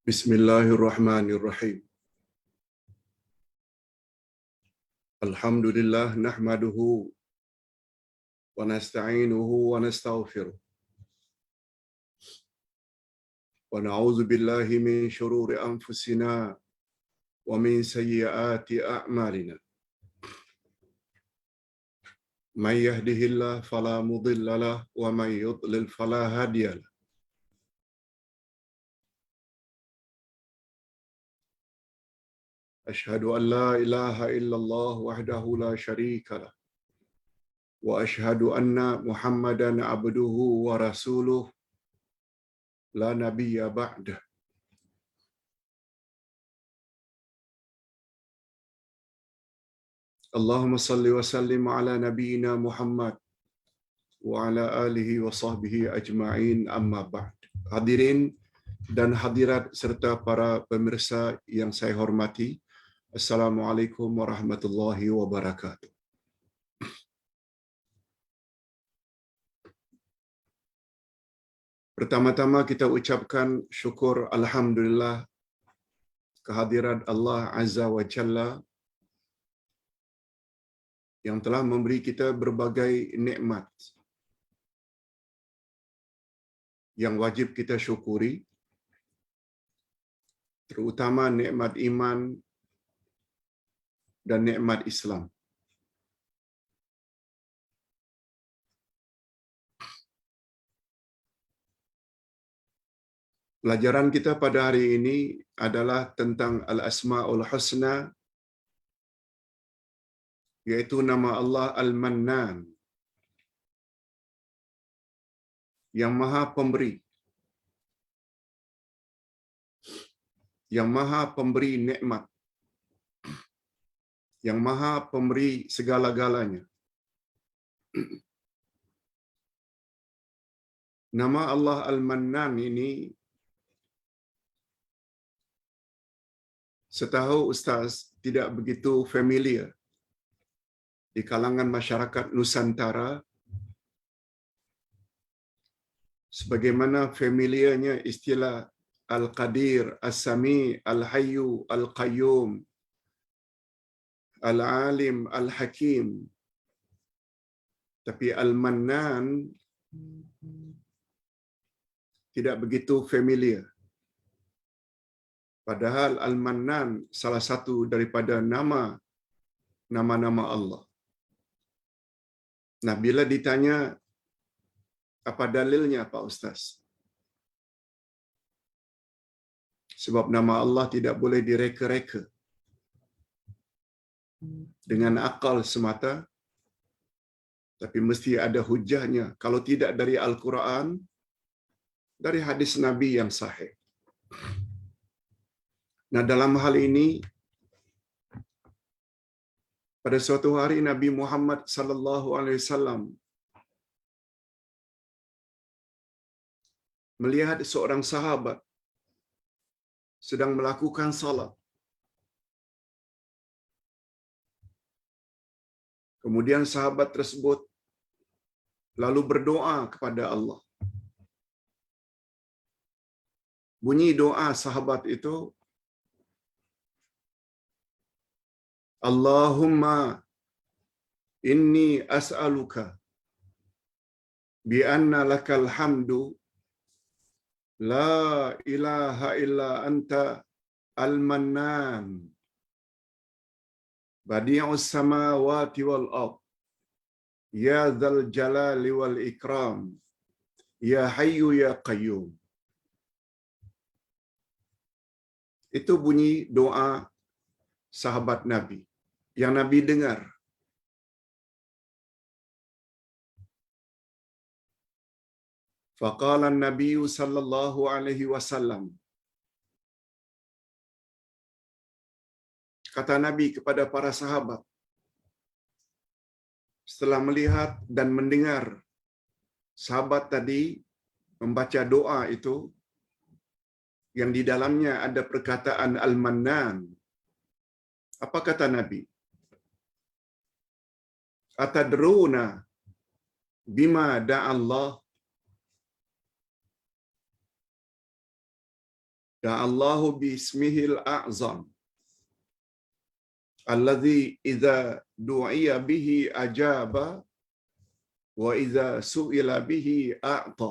Bismillahirrahmanirrahim. Alhamdulillah nahmaduhu wa nasta'inuhu wa nastaghfiruh. Wa na'udzu billahi min shururi anfusina wa min sayyiati a'malina. Man yahdihillahu fala mudilla lahu wa man yudlil fala hadiya lahu. Ashhadu an la ilaha illallah wahdahu la syarika lah. Wa ashhadu anna Muhammadan abduhu wa rasuluh la nabiyya ba'dah. Allahumma salli wa sallim ala nabiyyina Muhammad wa ala alihi wa sahbihi ajma'in, amma ba'd. Hadirin dan hadirat serta para pemirsa yang saya hormati, Assalamualaikum warahmatullahi wabarakatuh. Pertama-tama kita ucapkan syukur alhamdulillah kehadirat Allah Azza wa Jalla yang telah memberi kita berbagai nikmat yang wajib kita syukuri, terutama nikmat iman dan nikmat Islam. Pelajaran kita pada hari ini adalah tentang Al-Asma'ul Husna, yaitu nama Allah Al-Mannan, yang Maha Pemberi, yang Maha Pemberi nikmat, yang Maha Pemberi segala-galanya. Nama Allah Al-Mannan ini, setahu Ustaz, tidak begitu familiar di kalangan masyarakat Nusantara sebagaimana familiarnya istilah Al-Qadir, As-Sami, Al-Hayyu, Al-Qayyum, Al-Alim, Al-Hakim. Tapi Al-Mannan tidak begitu familiar. Padahal Al-Mannan salah satu daripada nama-nama Allah. Nah, bila ditanya apa dalilnya Pak Ustaz? Sebab nama Allah tidak boleh direka-reka dengan akal semata, tapi mesti ada hujahnya. Kalau tidak dari Al-Quran, dari hadis Nabi yang sahih. Nah, dalam hal ini, pada suatu hari Nabi Muhammad sallallahu alaihi wasallam melihat seorang sahabat sedang melakukan salat. Kemudian sahabat tersebut lalu berdoa kepada Allah. Bunyi doa sahabat itu, Allahumma inni as'aluka bi anna lakal hamdu la ilaha illa anta al-mannan badi'us samawati wal ard ya dzal jalali wal ikram ya hayyu ya qayyum. Itu bunyi doa sahabat Nabi yang Nabi dengar. Faqala an-nabi sallallahu alaihi wasallam, kata Nabi kepada para sahabat setelah melihat dan mendengar sahabat tadi membaca doa itu yang di dalamnya ada perkataan Al-Mannan. Apa kata Nabi? Atadruna bima da'a Allah? Da'allahu bismihil a'zam alladhi idza du'iya bihi ajaba wa idza su'ila bihi a'ta.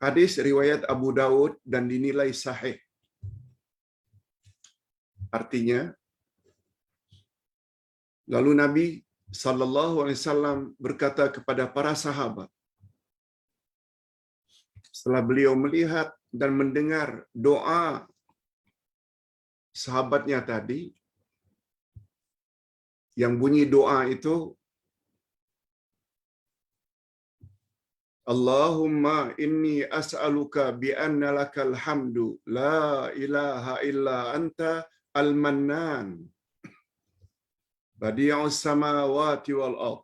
Hadis riwayat Abu Dawud dan dinilai sahih. Artinya, lalu Nabi sallallahu alaihi wasallam berkata kepada para sahabat setelah beliau melihat dan mendengar doa sahabatnya tadi, yang bunyi doa itu, Allahumma inni as'aluka bi anna lakal hamdu la ilaha illa anta al-mannan badi'us samawati wal ard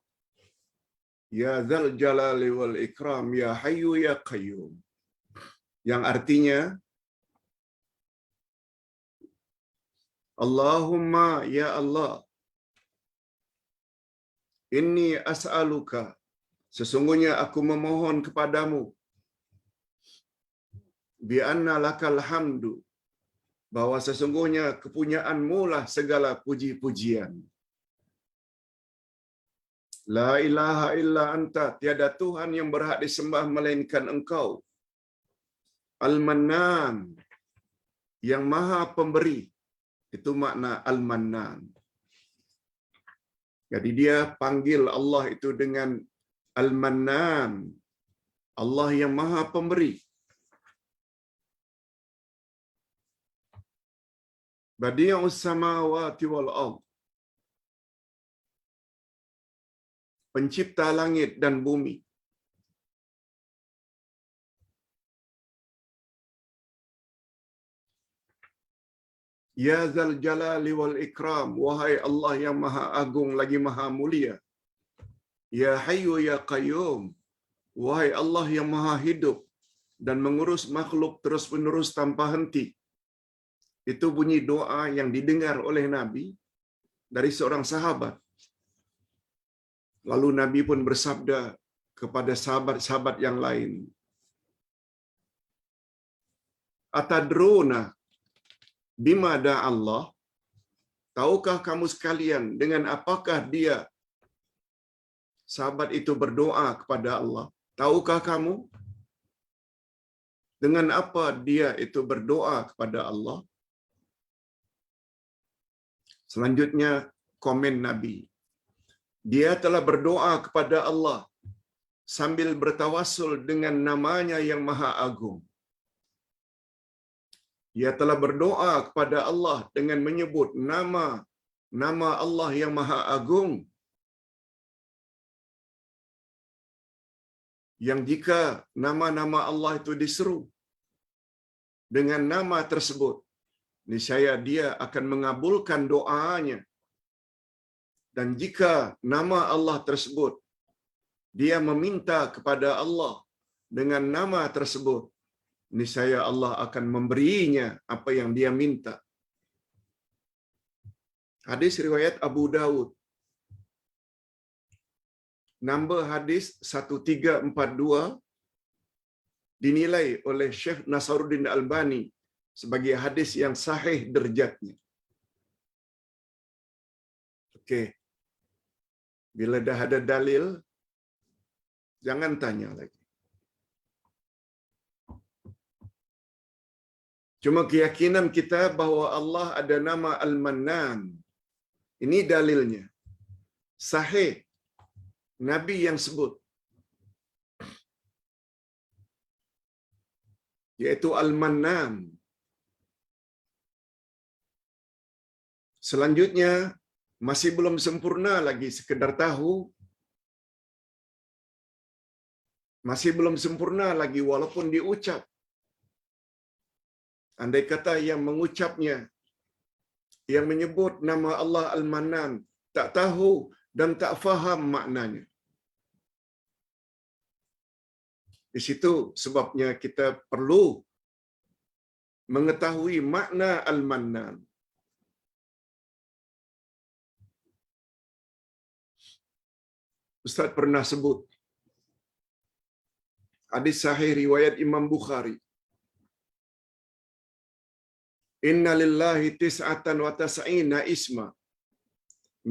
ya dzal jalali wal ikram ya hayyu ya qayyum. Yang artinya, Allahumma ya Allah, inni as'aluka, sesungguhnya aku memohon kepadamu, bi anna lakal hamdu, bahwa sesungguhnya kepunyaanmu lah segala puji-pujian. La ilaha illa anta, tiada Tuhan yang berhak disembah melainkan Engkau. Al-Mannan, yang maha pemberi. Itu makna Al-Mannan. Jadi dia panggil Allah itu dengan Al-Mannan, Allah yang maha pemberi. Badi'us samawati wal ard, pencipta langit dan bumi. Ya Dzal Jalali wal Ikram, wahai Allah yang maha agung lagi maha mulia. Ya Hayyu ya Qayyum, wahai Allah yang maha hidup dan mengurus makhluk terus-menerus tanpa henti. Itu bunyi doa yang didengar oleh Nabi dari seorang sahabat. Lalu Nabi pun bersabda kepada sahabat-sahabat yang lain, Atadruna bima da Allah, tahukah kamu sekalian dengan apakah dia, sahabat itu berdoa kepada Allah, tahukah kamu dengan apa dia itu berdoa kepada Allah? Selanjutnya komen Nabi, dia telah berdoa kepada Allah sambil bertawassul dengan namanya yang maha agung. Dia telah berdoa kepada Allah dengan menyebut nama Allah yang maha agung, yang jika nama-nama Allah itu diseru dengan nama tersebut, niscaya dia akan mengabulkan doanya. Dan jika nama Allah tersebut, dia meminta kepada Allah dengan nama tersebut, niscaya Allah akan memberinya apa yang dia minta. Hadis riwayat Abu Dawud. Nombor hadis 1342 dinilai oleh Syekh Nasruddin Albani sebagai hadis yang sahih derajatnya. Okey. Bila dah ada dalil, jangan tanya lagi. Cuma keyakinan kita bahawa Allah ada nama Al-Mannan. Ini dalilnya. Sahih. Nabi yang sebut. Yaitu Al-Mannan. Selanjutnya, masih belum sempurna lagi sekedar tahu. Masih belum sempurna lagi walaupun diucap. Andai kata yang mengucapnya, yang menyebut nama Allah Al-Mannan, tak tahu dan tak faham maknanya. Di situ sebabnya kita perlu mengetahui makna Al-Mannan. Ustaz pernah sebut hadis sahih riwayat Imam Bukhari. Inna lillahi tis'atan wa tas'ina isma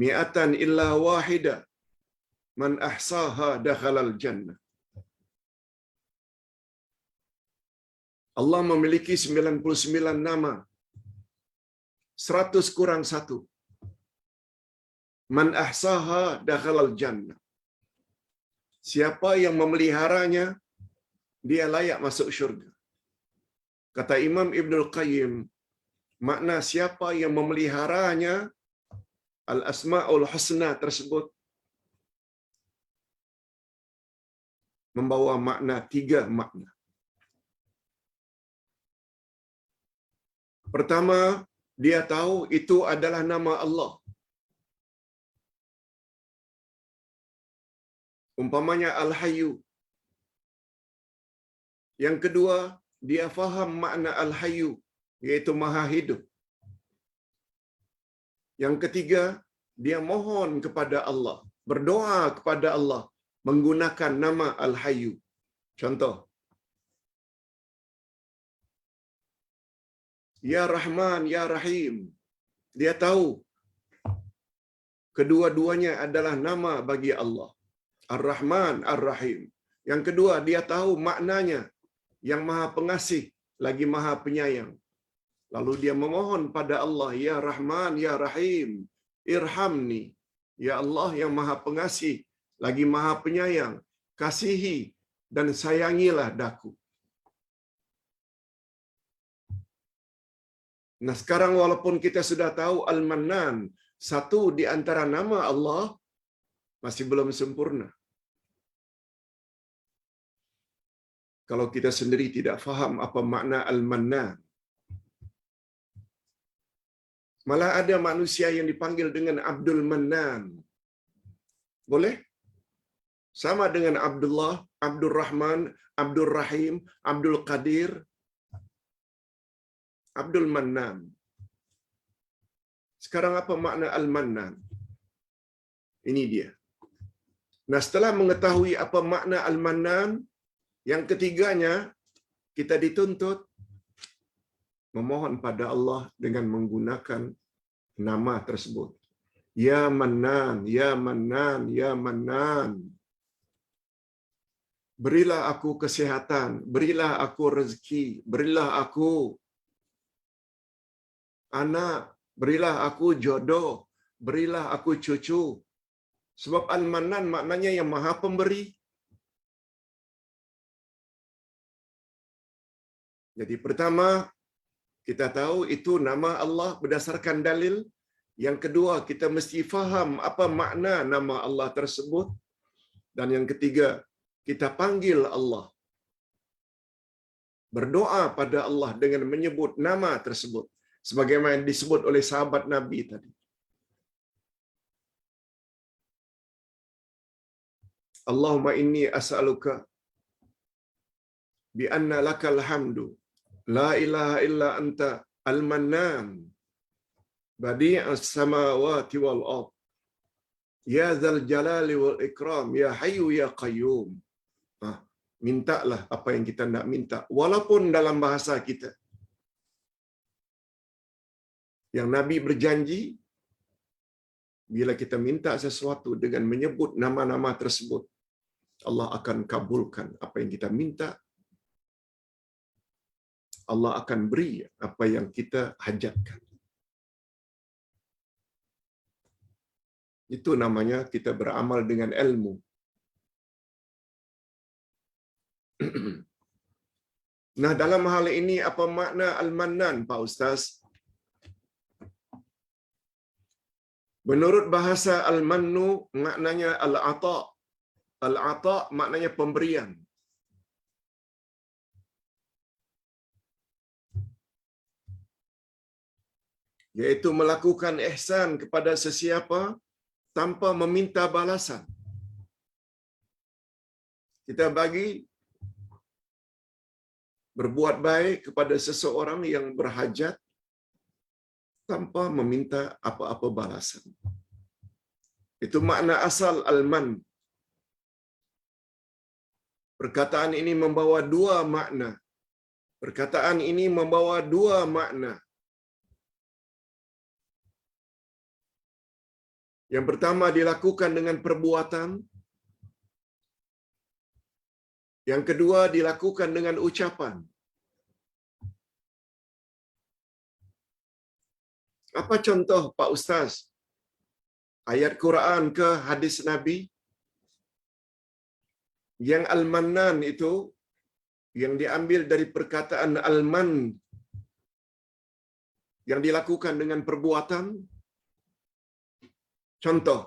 mi'atan illa wahida man ahsaha dakhalal jannah. Allah memiliki 99 nama. 100 kurang 1. Man ahsaha dakhalal jannah. Siapa yang memeliharanya, dia layak masuk syurga. Kata Imam Ibnul Qayyim, makna siapa yang memeliharanya al-asma'ul husna tersebut membawa makna 3 makna. Pertama, dia tahu itu adalah nama Allah. Umpamanya Al-Hayyu. Yang kedua, dia faham makna Al-Hayyu, yaitu Maha Hidup. Yang ketiga, dia mohon kepada Allah, berdoa kepada Allah menggunakan nama Al-Hayyu. Contoh, Ya Rahman, Ya Rahim. Dia tahu kedua-duanya adalah nama bagi Allah. Ar-Rahman, Ar-Rahim. Yang kedua, dia tahu maknanya, yang Maha Pengasih lagi Maha Penyayang. Lalu dia memohon pada Allah, Ya Rahman, Ya Rahim, irhamni. Ya Allah yang Maha Pengasih lagi Maha Penyayang, kasihi dan sayangilah daku. Nah, sekarang walaupun kita sudah tahu Al-Mannan, satu di antara nama Allah, masih belum sempurna. Kalau kita sendiri tidak faham apa makna Al-Mannan. Malah ada manusia yang dipanggil dengan Abdul Mannan. Boleh? Sama dengan Abdullah, Abdul Rahman, Abdul Rahim, Abdul Qadir, Abdul Mannan. Sekarang apa makna Al-Mannan? Ini dia. Nah, setelah mengetahui apa makna Al-Mannan, yang ketiganya, kita dituntut memohon pada Allah dengan menggunakan nama tersebut. Ya Mannan, Ya Mannan, Ya Mannan. Berilah aku kesihatan, berilah aku rezeki, berilah aku anak, berilah aku jodoh, berilah aku cucu. Sebab Al-Mannan maknanya yang Maha Pemberi. Jadi pertama, kita tahu itu nama Allah berdasarkan dalil. Yang kedua, kita mesti faham apa makna nama Allah tersebut. Dan yang ketiga, kita panggil Allah. Berdoa pada Allah dengan menyebut nama tersebut. Sebagaimana disebut oleh sahabat Nabi tadi. Allahumma inni as'aluka bi anna lakal hamdu la ilaha illa anta al-mannan badi'as samawati wal ard ya dzal jalali wal ikram ya hayyu ya qayyum. Mintalah apa yang kita nak minta walaupun dalam bahasa kita. Yang Nabi berjanji bila kita minta sesuatu dengan menyebut nama-nama tersebut, Allah akan kabulkan apa yang kita minta. Allah akan beri apa yang kita hajatkan. Itu namanya kita beramal dengan ilmu. Nah, dalam hal ini apa makna Al-Mannan, Pak Ustaz? Menurut bahasa Al-Mannu maknanya Al-Ata'. Al-Ata' maknanya pemberian. Yaitu melakukan ihsan kepada sesiapa tanpa meminta balasan. Kita bagi berbuat baik kepada seseorang yang berhajat tanpa meminta apa-apa balasan. Itu makna asal Al-Man. Perkataan ini membawa dua makna. Perkataan ini membawa dua makna. Yang pertama dilakukan dengan perbuatan, yang kedua dilakukan dengan ucapan. Apa contoh Pak Ustaz? Ayat Quran ke hadis Nabi? Yang Al-Mannan itu yang diambil dari perkataan Al-Man yang dilakukan dengan perbuatan. Contoh,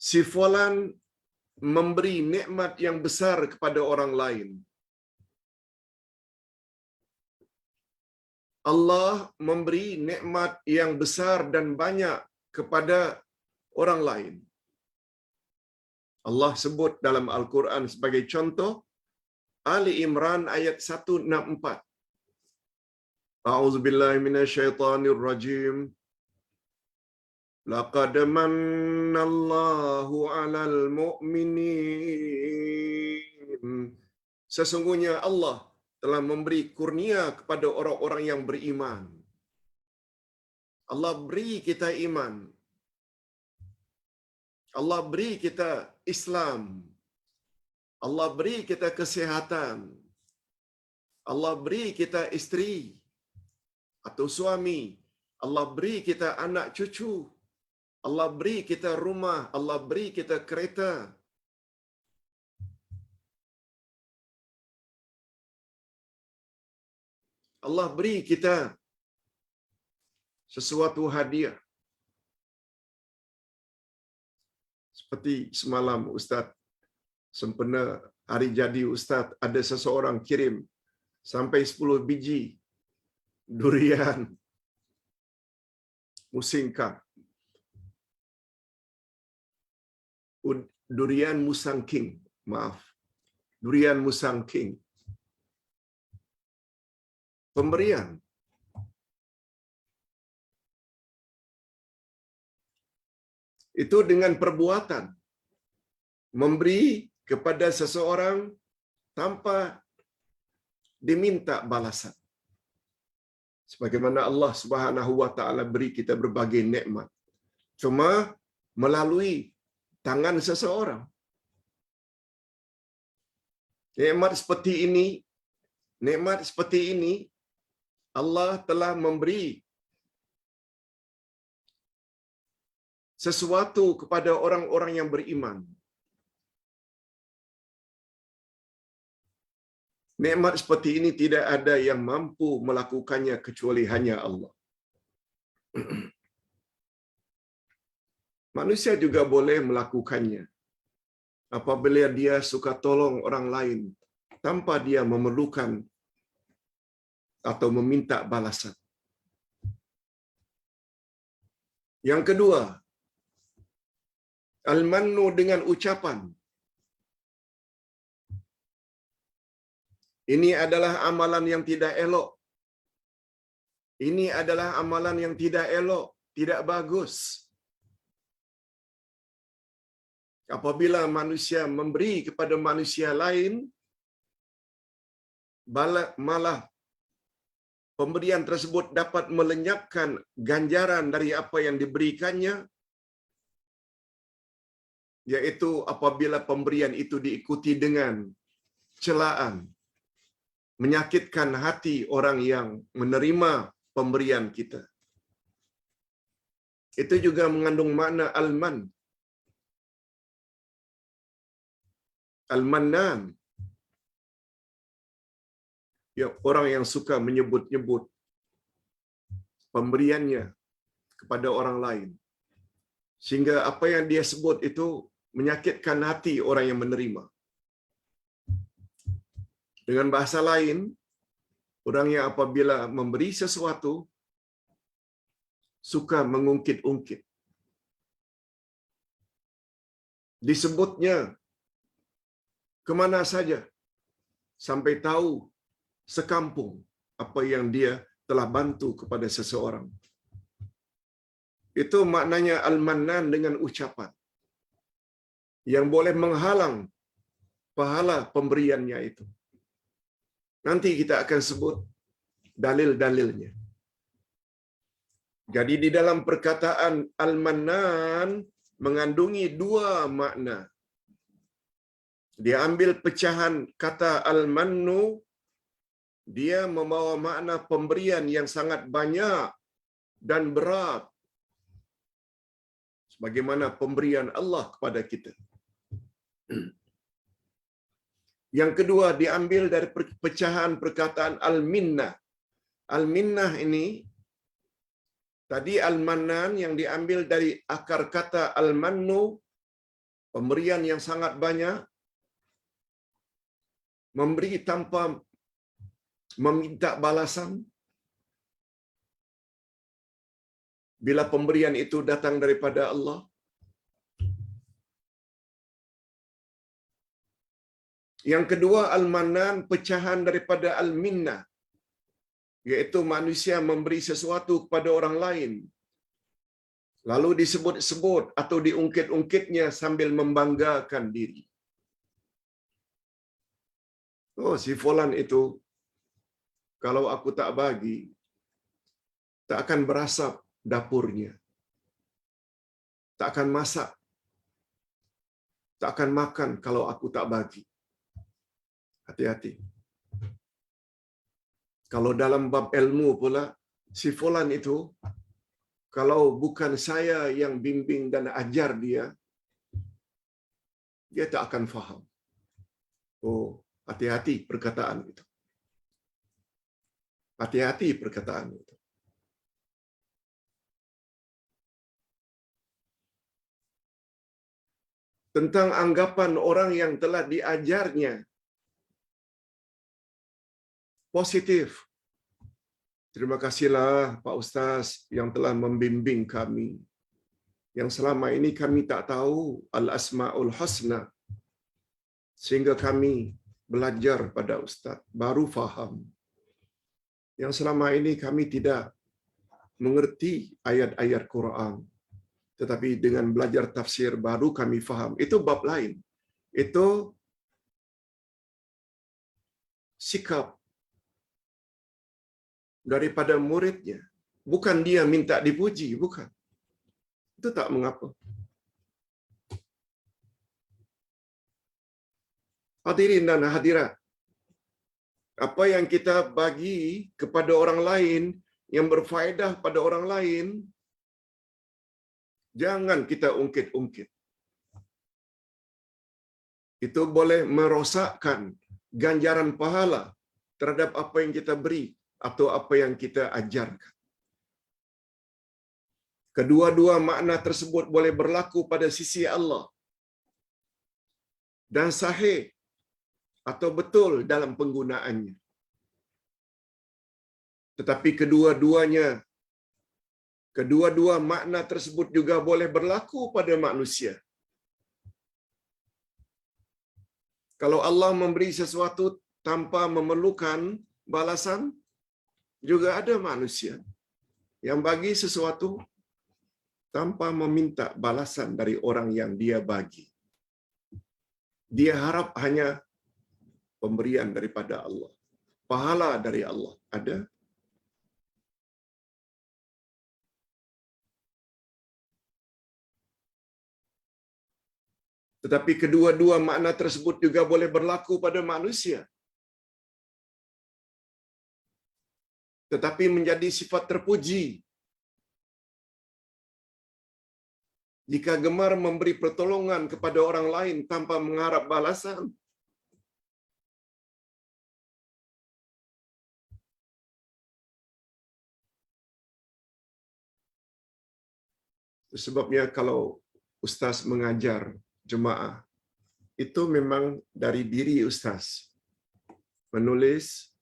si fulan memberi nikmat yang besar kepada orang lain. Allah memberi nikmat yang besar dan banyak kepada orang lain. Allah sebut dalam Al-Quran sebagai contoh Ali Imran ayat 164. A'udzubillahi minasyaitonirrajim. Laqad mannallahu 'alal mu'minin. Sesungguhnya Allah telah memberi kurnia kepada orang-orang yang beriman. Allah beri kita iman. Allah beri kita Islam. Allah beri kita kesihatan. Allah beri kita isteri atau suami. Allah beri kita anak cucu. Allah beri kita rumah. Allah beri kita kereta. Allah beri kita sesuatu hadiah. Seperti semalam Ustaz sempena hari jadi Ustaz, ada seseorang kirim sampai 10 biji durian musingkang. Durian Musang King, maaf. Durian Musang King. Pemberian. Itu dengan perbuatan. Memberi kepada seseorang tanpa diminta balasan. Sebagaimana Allah Subhanahu wa taala beri kita berbagai nikmat. Cuma melalui tangan seseorang. Nikmat seperti ini Allah telah memberi sesuatu kepada orang-orang yang beriman. Nikmat seperti ini tidak ada yang mampu melakukannya kecuali hanya Allah. Manusia juga boleh melakukannya apabila dia suka tolong orang lain tanpa dia memerlukan atau meminta balasan. Yang kedua, al-mannu dengan ucapan. Ini adalah amalan yang tidak elok. Ini adalah amalan yang tidak elok, tidak bagus. Apabila manusia memberi kepada manusia lain, malah pemberian tersebut dapat melenyapkan ganjaran dari apa yang diberikannya, yaitu apabila pemberian itu diikuti dengan celaan, menyakitkan hati orang yang menerima pemberian kita. Itu juga mengandung makna al-man. Al-Mannan. Ya, orang yang suka menyebut-nyebut pemberiannya kepada orang lain. Sehingga apa yang dia sebut itu menyakitkan hati orang yang menerima. Dengan bahasa lain, orang yang apabila memberi sesuatu, suka mengungkit-ungkit. Disebutnya kemana saja, sampai tahu sekampung apa yang dia telah bantu kepada seseorang. Itu maknanya al-mannan dengan ucapan yang boleh menghalang pahala pemberiannya itu. Nanti kita akan sebut dalil-dalilnya. Jadi di dalam perkataan Al-Mannan mengandungi dua makna. Dia ambil pecahan kata Al-Mannu, dia membawa makna pemberian yang sangat banyak dan berat. Sebagaimana pemberian Allah kepada kita. Yang kedua diambil dari pecahan perkataan Al-Minnah. Al-Minnah ini, tadi Al-Mannan yang diambil dari akar kata Al-Mannu, pemberian yang sangat banyak, memberi tanpa meminta balasan. Bila pemberian itu datang daripada Allah. Yang kedua Al-Mannan, pecahan daripada Al-Minnah, yaitu manusia memberi sesuatu kepada orang lain, lalu disebut-sebut atau diungkit-ungkitnya sambil membanggakan diri. Oh, si fulan itu, kalau aku tak bagi, tak akan berasap dapurnya, tak akan masak, tak akan makan kalau aku tak bagi. Hati-hati. Kalau dalam bab ilmu pula, si fulan itu, kalau bukan saya yang bimbing dan ajar dia, dia tak akan faham. Oh, hati-hati perkataan itu. Hati-hati perkataan itu. Tentang anggapan orang yang telah diajarnya positif. Terima kasihlah Pak Ustaz yang telah membimbing kami. Yang selama ini kami tak tahu Al-Asma'ul Husna. Sehingga kami belajar pada Ustaz, baru faham. Yang selama ini kami tidak mengerti ayat-ayat Quran. Tetapi dengan belajar tafsir baru kami faham. Itu bab lain. Itu sikap daripada muridnya. Bukan dia minta dipuji, bukan. Itu tak mengapa. Hadirin dan hadirat, apa yang kita bagi kepada orang lain yang berfaedah pada orang lain, jangan kita ungkit-ungkit. Itu boleh merosakkan ganjaran pahala terhadap apa yang kita beri atau apa yang kita ajarkan. Kedua-dua makna tersebut boleh berlaku pada sisi Allah dan sahih atau betul dalam penggunaannya. Tetapi kedua-dua makna tersebut juga boleh berlaku pada manusia. Kalau Allah memberi sesuatu tanpa memerlukan balasan, juga ada manusia yang bagi sesuatu tanpa meminta balasan dari orang yang dia bagi. Dia harap hanya pemberian daripada Allah. Pahala dari Allah. Ada. Tetapi kedua-dua makna tersebut juga boleh berlaku pada manusia. Tetapi menjadi sifat terpuji jika gemar memberi pertolongan kepada orang lain tanpa mengharap balasan. Sebabnya kalau Ustaz mengajar jemaah, itu memang dari diri Ustaz. Menulis,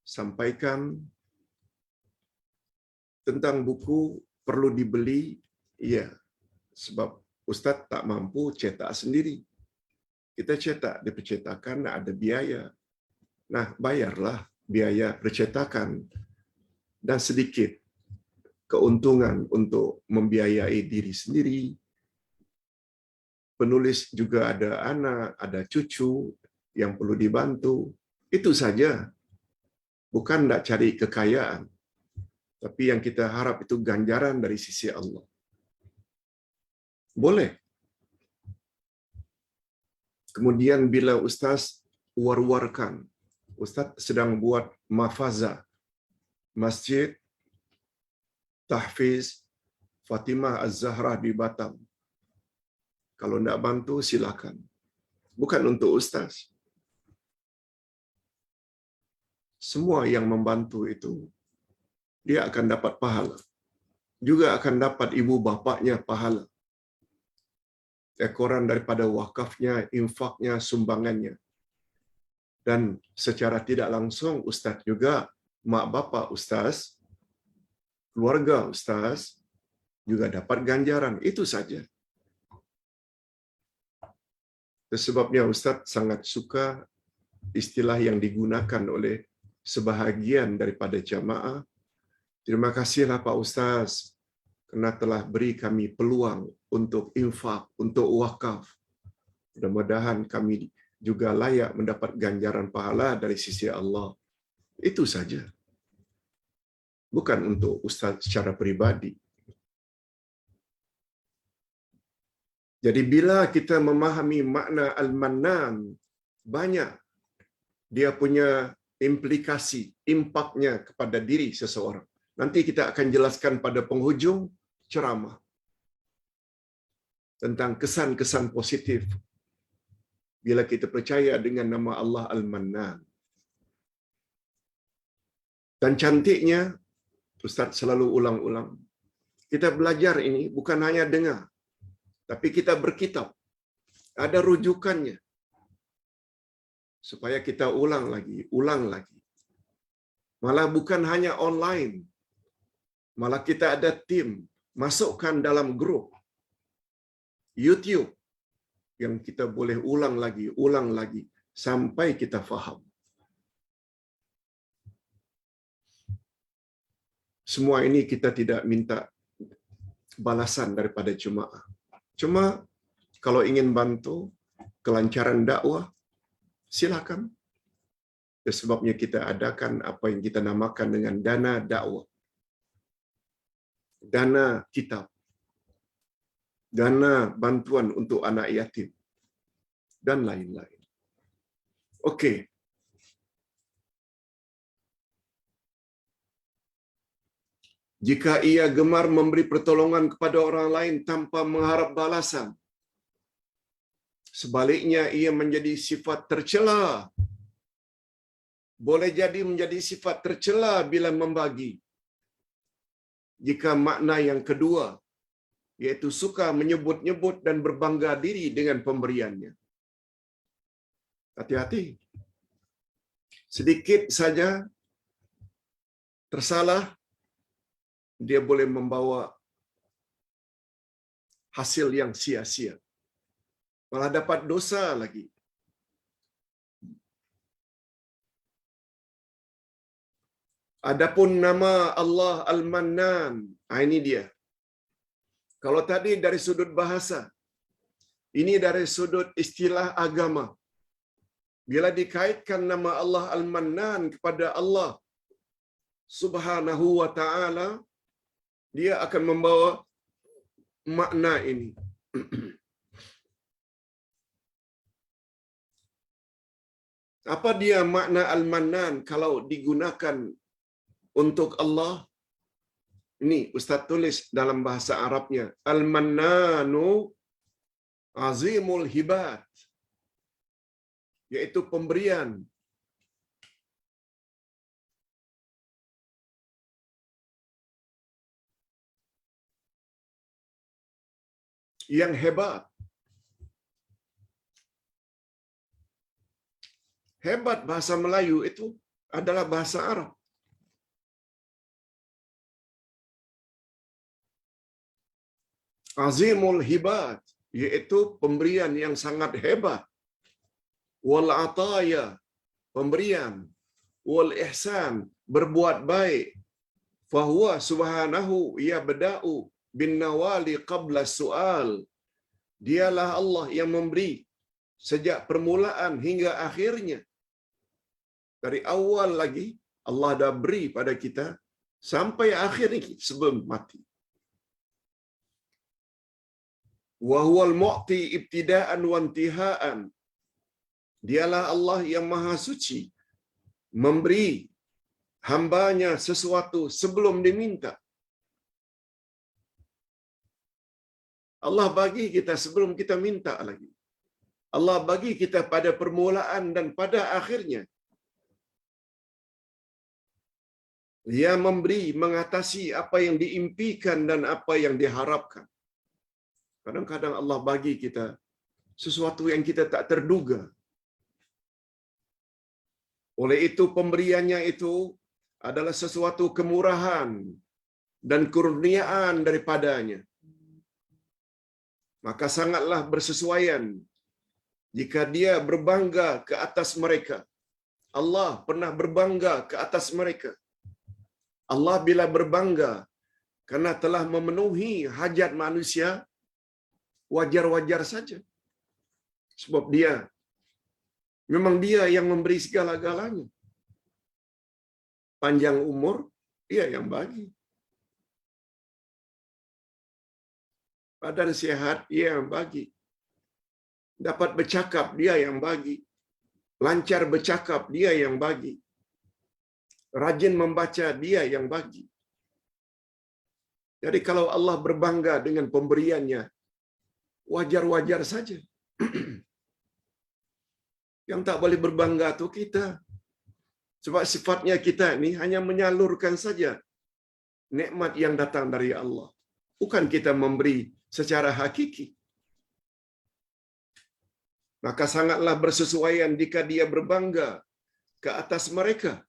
sampaikan tentang buku perlu dibeli, ya, sebab Ustaz tak mampu cetak sendiri. Kita cetak di percetakan ada biaya. Nah, bayarlah biaya percetakan dan sedikit keuntungan untuk membiayai diri sendiri. Penulis juga ada anak, ada cucu yang perlu dibantu. Itu saja. Bukan nak cari kekayaan. Tapi yang kita harap itu ganjaran dari sisi Allah. Boleh. Kemudian bila ustaz war-warkan, ustaz sedang buat mafaza Masjid Tahfiz Fatimah Az-Zahra di Batam. Kalau nak bantu silakan. Bukan untuk ustaz. Semua yang membantu itu dia akan dapat pahala. Juga akan dapat ibu bapaknya pahala. Ekoran daripada wakafnya, infaknya, sumbangannya. Dan secara tidak langsung ustaz juga, mak bapak ustaz, keluarga ustaz juga dapat ganjaran. Itu saja. Sebabnya ustaz sangat suka istilah yang digunakan oleh sebahagian daripada jamaah. Terima kasihlah Pak Ustaz kerana telah beri kami peluang untuk infak, untuk wakaf. Mudah-mudahan kami juga layak mendapat ganjaran pahala dari sisi Allah. Itu saja. Bukan untuk ustaz secara peribadi. Jadi bila kita memahami makna Al-Mannan, banyak dia punya implikasi, impaknya kepada diri seseorang. Nanti kita akan jelaskan pada penghujung ceramah tentang kesan-kesan positif bila kita percaya dengan nama Allah Al-Mannan. Dan cantiknya, Ustaz selalu ulang-ulang, kita belajar ini bukan hanya dengar, tapi kita berkitab. Ada rujukannya. Supaya kita ulang lagi. Malah bukan hanya online. Malah kita ada tim, masukkan dalam grup YouTube yang kita boleh ulang lagi sampai kita faham. Semua ini kita tidak minta balasan daripada jemaah. Cuma kalau ingin bantu kelancaran dakwah, silakan. Sebabnya kita adakan apa yang kita namakan dengan dana dakwah. Dana kitab. Dana bantuan untuk anak yatim. Dan lain-lain. Okey. Jika ia gemar memberi pertolongan kepada orang lain tanpa mengharap balasan, sebaliknya ia menjadi sifat tercela. Boleh jadi menjadi sifat tercela bila membagi. Jika makna yang kedua, iaitu suka menyebut-nyebut dan berbangga diri dengan pemberiannya. Hati-hati. Sedikit saja tersalah, dia boleh membawa hasil yang sia-sia. Malah dapat dosa lagi. Adapun nama Allah Al-Mannan, ini dia. Kalau tadi dari sudut bahasa, ini dari sudut istilah agama. Bila dikaitkan nama Allah Al-Mannan kepada Allah Subhanahu wa ta'ala, dia akan membawa makna ini. Apa dia makna Al-Mannan kalau digunakan untuk Allah? Ini Ustaz tulis dalam bahasa Arabnya. Al-Mannanu azimul hibat. Iaitu pemberian. Yang hebat. Hebat bahasa Melayu itu adalah bahasa Arab. Azimul hibat, iaitu pemberian yang sangat hebat. Wal ataya, pemberian. Wal ihsan, berbuat baik. Fahuwa subhanahu yabda'u bin nawali qabla su'al. Dialah Allah yang memberi sejak permulaan hingga akhirnya. Dari awal lagi Allah dah beri pada kita sampai akhir ini sebelum mati. Wa huwal mu'ti ibtida'an wa intiha'an. Dialah Allah yang Maha Suci, memberi hambanya sesuatu sebelum diminta. Allah bagi kita sebelum kita minta lagi. Allah bagi kita pada permulaan dan pada akhirnya. Dia memberi, mengatasi apa yang diimpikan dan apa yang diharapkan. Kadang-kadang Allah bagi kita sesuatu yang kita tak terduga. Oleh itu pemberiannya itu adalah sesuatu kemurahan dan kurniaan daripadanya. Maka sangatlah bersesuaian jika dia berbangga ke atas mereka. Allah pernah berbangga ke atas mereka. Allah bila berbangga karena telah memenuhi hajat manusia, wajar-wajar saja. Sebab memang dia yang memberi segala-galanya. Panjang umur, dia yang bagi. Badan sihat, dia yang bagi. Dapat bercakap, dia yang bagi. Lancar bercakap, dia yang bagi. Rajin membaca, dia yang bagi. Jadi kalau Allah berbangga dengan pemberiannya, wajar-wajar saja. Yang tak boleh berbangga itu kita. Sebab sifatnya kita ini hanya menyalurkan saja nikmat yang datang dari Allah. Bukan kita memberi secara hakiki. Maka sangatlah bersesuaian jika dia berbangga ke atas mereka.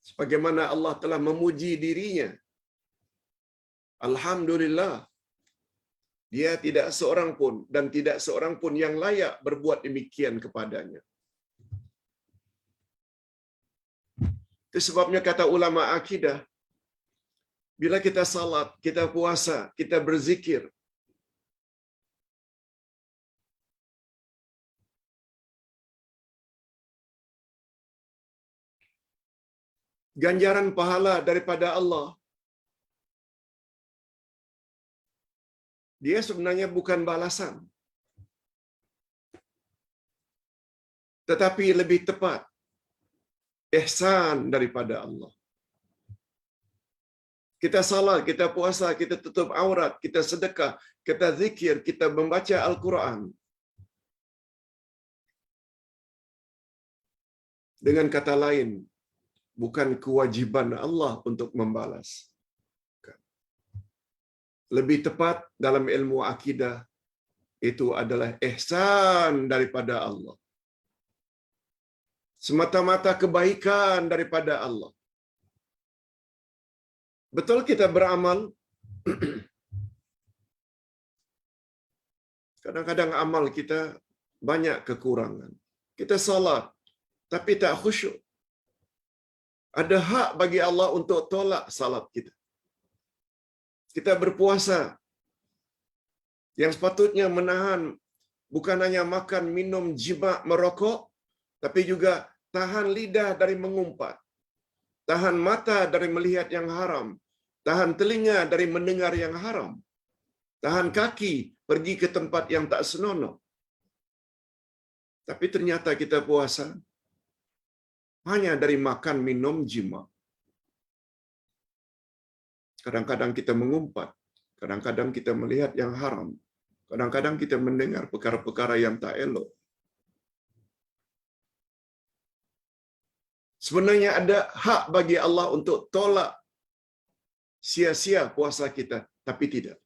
Sebagaimana Allah telah memuji dirinya. Alhamdulillah. Dia tidak seorang pun dan tidak seorang pun yang layak berbuat demikian kepadanya. Itu sebabnya kata ulama akidah, bila kita salat, kita puasa, kita berzikir, ganjaran pahala daripada Allah, dia sebenarnya bukan balasan. Tetapi lebih tepat, ihsan daripada Allah. Kita salat, kita puasa, kita tutup aurat, kita sedekah, kita zikir, kita membaca Al-Quran. Dengan kata lain, bukan kewajiban Allah untuk membalas. Lebih tepat dalam ilmu akidah, itu adalah ihsan daripada Allah. Semata-mata kebaikan daripada Allah. Betul kita beramal, kadang-kadang amal kita banyak kekurangan. Kita salat, tapi tak khusyuk. Ada hak bagi Allah untuk tolak salat kita. Kita berpuasa, yang sepatutnya menahan bukan hanya makan, minum, jima, merokok, tapi juga tahan lidah dari mengumpat, tahan mata dari melihat yang haram, tahan telinga dari mendengar yang haram, tahan kaki pergi ke tempat yang tak senonoh. Tapi ternyata kita puasa hanya dari makan, minum, jima. Kadang-kadang kita mengumpat, kadang-kadang kita melihat yang haram, kadang-kadang kita mendengar perkara-perkara yang tak elok. Sebenarnya ada hak bagi Allah untuk tolak sia-sia puasa kita, tapi tidak.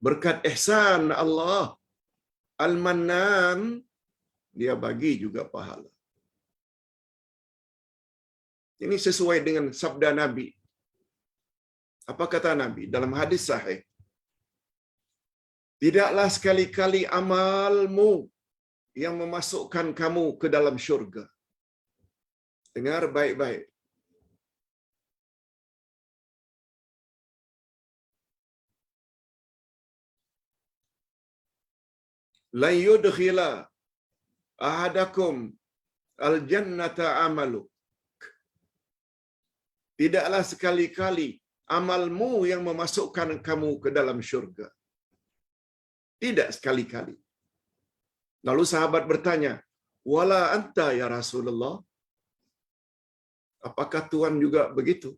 Berkat ihsan Allah, Al-Mannan, dia bagi juga pahala. Ini sesuai dengan sabda Nabi. Apa kata Nabi dalam hadis sahih? Tidaklah sekali-kali amalmu yang memasukkan kamu ke dalam syurga. Dengar baik-baik. La yudkhila ahadakum al-jannata amalu. Tidaklah sekali-kali amalmu yang memasukkan kamu ke dalam syurga. Tidak sekali-kali. Lalu sahabat bertanya, "Wala anta ya Rasulullah?" Apakah Tuhan juga begitu?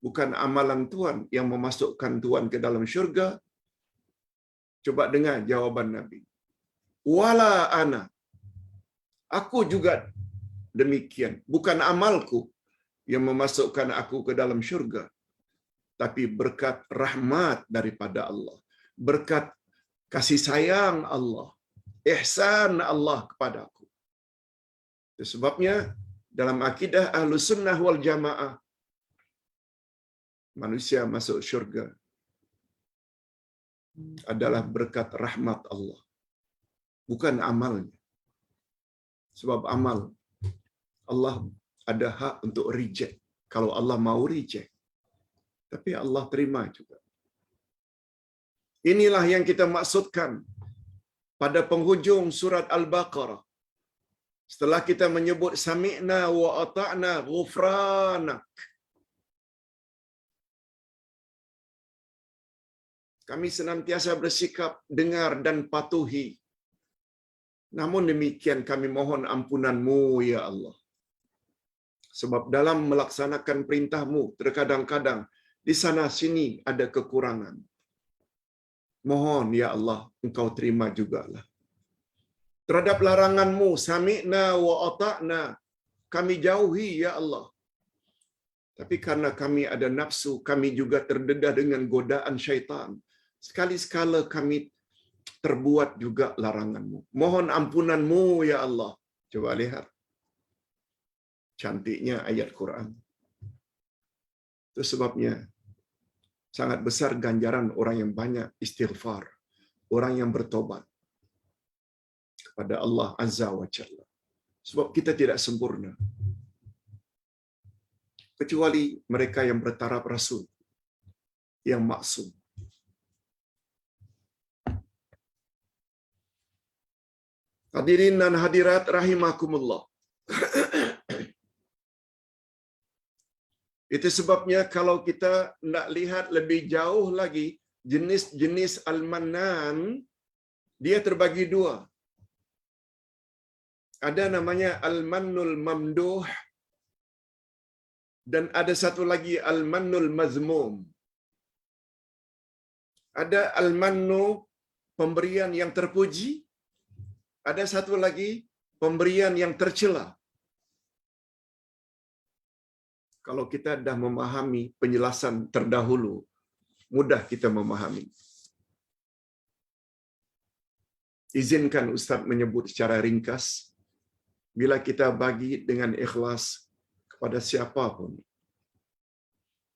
Bukan amalan Tuhan yang memasukkan Tuhan ke dalam syurga? Coba dengar jawaban Nabi. "Wala ana." Aku juga demikian. Bukan amalku yang memasukkan aku ke dalam syurga, tapi berkat rahmat daripada Allah, berkat kasih sayang Allah, ihsan Allah kepada aku. Itu sebabnya dalam akidah Ahlus Sunnah wal Jamaah, manusia masuk syurga adalah berkat rahmat Allah, bukan amalnya. Sebab amal Allah ada hak untuk reject. Kalau Allah mau reject, tapi Allah terima juga. Inilah yang kita maksudkan pada penghujung surat Al-Baqarah. Setelah kita menyebut sami'na wa ata'na ghufranak. Kami senantiasa bersikap dengar dan patuhi. Namun demikian kami mohon ampunan-Mu ya Allah. Sebab dalam melaksanakan perintah-Mu terkadang-kadang di sana sini ada kekurangan. Mohon ya Allah Engkau terima jugalah. Terhadap larangan-Mu sami'na wa ata'na, kami jauhi ya Allah. Tapi karena kami ada nafsu, kami juga terdedah dengan godaan syaitan. Sekali-sekala kami terbuat juga larangan-Mu. Mohon ampunan-Mu ya Allah. Coba lihat cantiknya ayat Quran. Itu sebabnya sangat besar ganjaran orang yang banyak istighfar, orang yang bertobat kepada Allah Azza wa Jalla. Sebab kita tidak sempurna, kecuali mereka yang bertaraf Rasul, yang maksum. Hadirin dan hadirat rahimakumullah. Itu sebabnya kalau kita nak lihat lebih jauh lagi, jenis-jenis Al-Mannan, dia terbagi dua. Ada namanya Al-Mannul Mamduh, dan ada satu lagi Al-Mannul Mazmum. Ada Al-Mannu, pemberian yang terpuji. Ada satu lagi pemberian yang tercela. Kalau kita dah memahami penjelasan terdahulu, mudah kita memahami. Izinkan Ustaz menyebut secara ringkas, bila kita bagi dengan ikhlas kepada siapapun,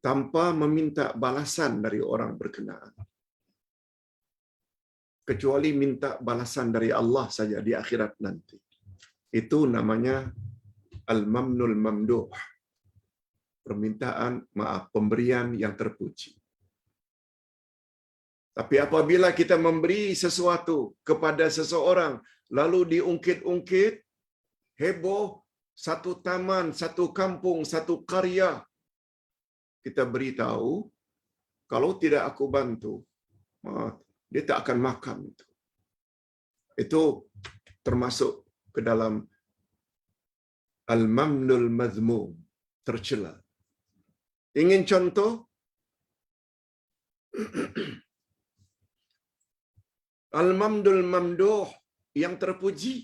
tanpa meminta balasan dari orang berkenaan, kecuali minta balasan dari Allah saja di akhirat nanti. Itu namanya Al-Mamnul Mamduh. Permintaan maaf, pemberian yang terpuji. Tapi apabila kita memberi sesuatu kepada seseorang, lalu diungkit-ungkit, heboh, satu taman, satu kampung, satu karya, kita beritahu, kalau tidak aku bantu, dia tak akan makan. Itu termasuk ke dalam Al-Mamnul Mazmum, tercela. Ingin contoh? Al-Mamdul Mamduh, yang terpuji.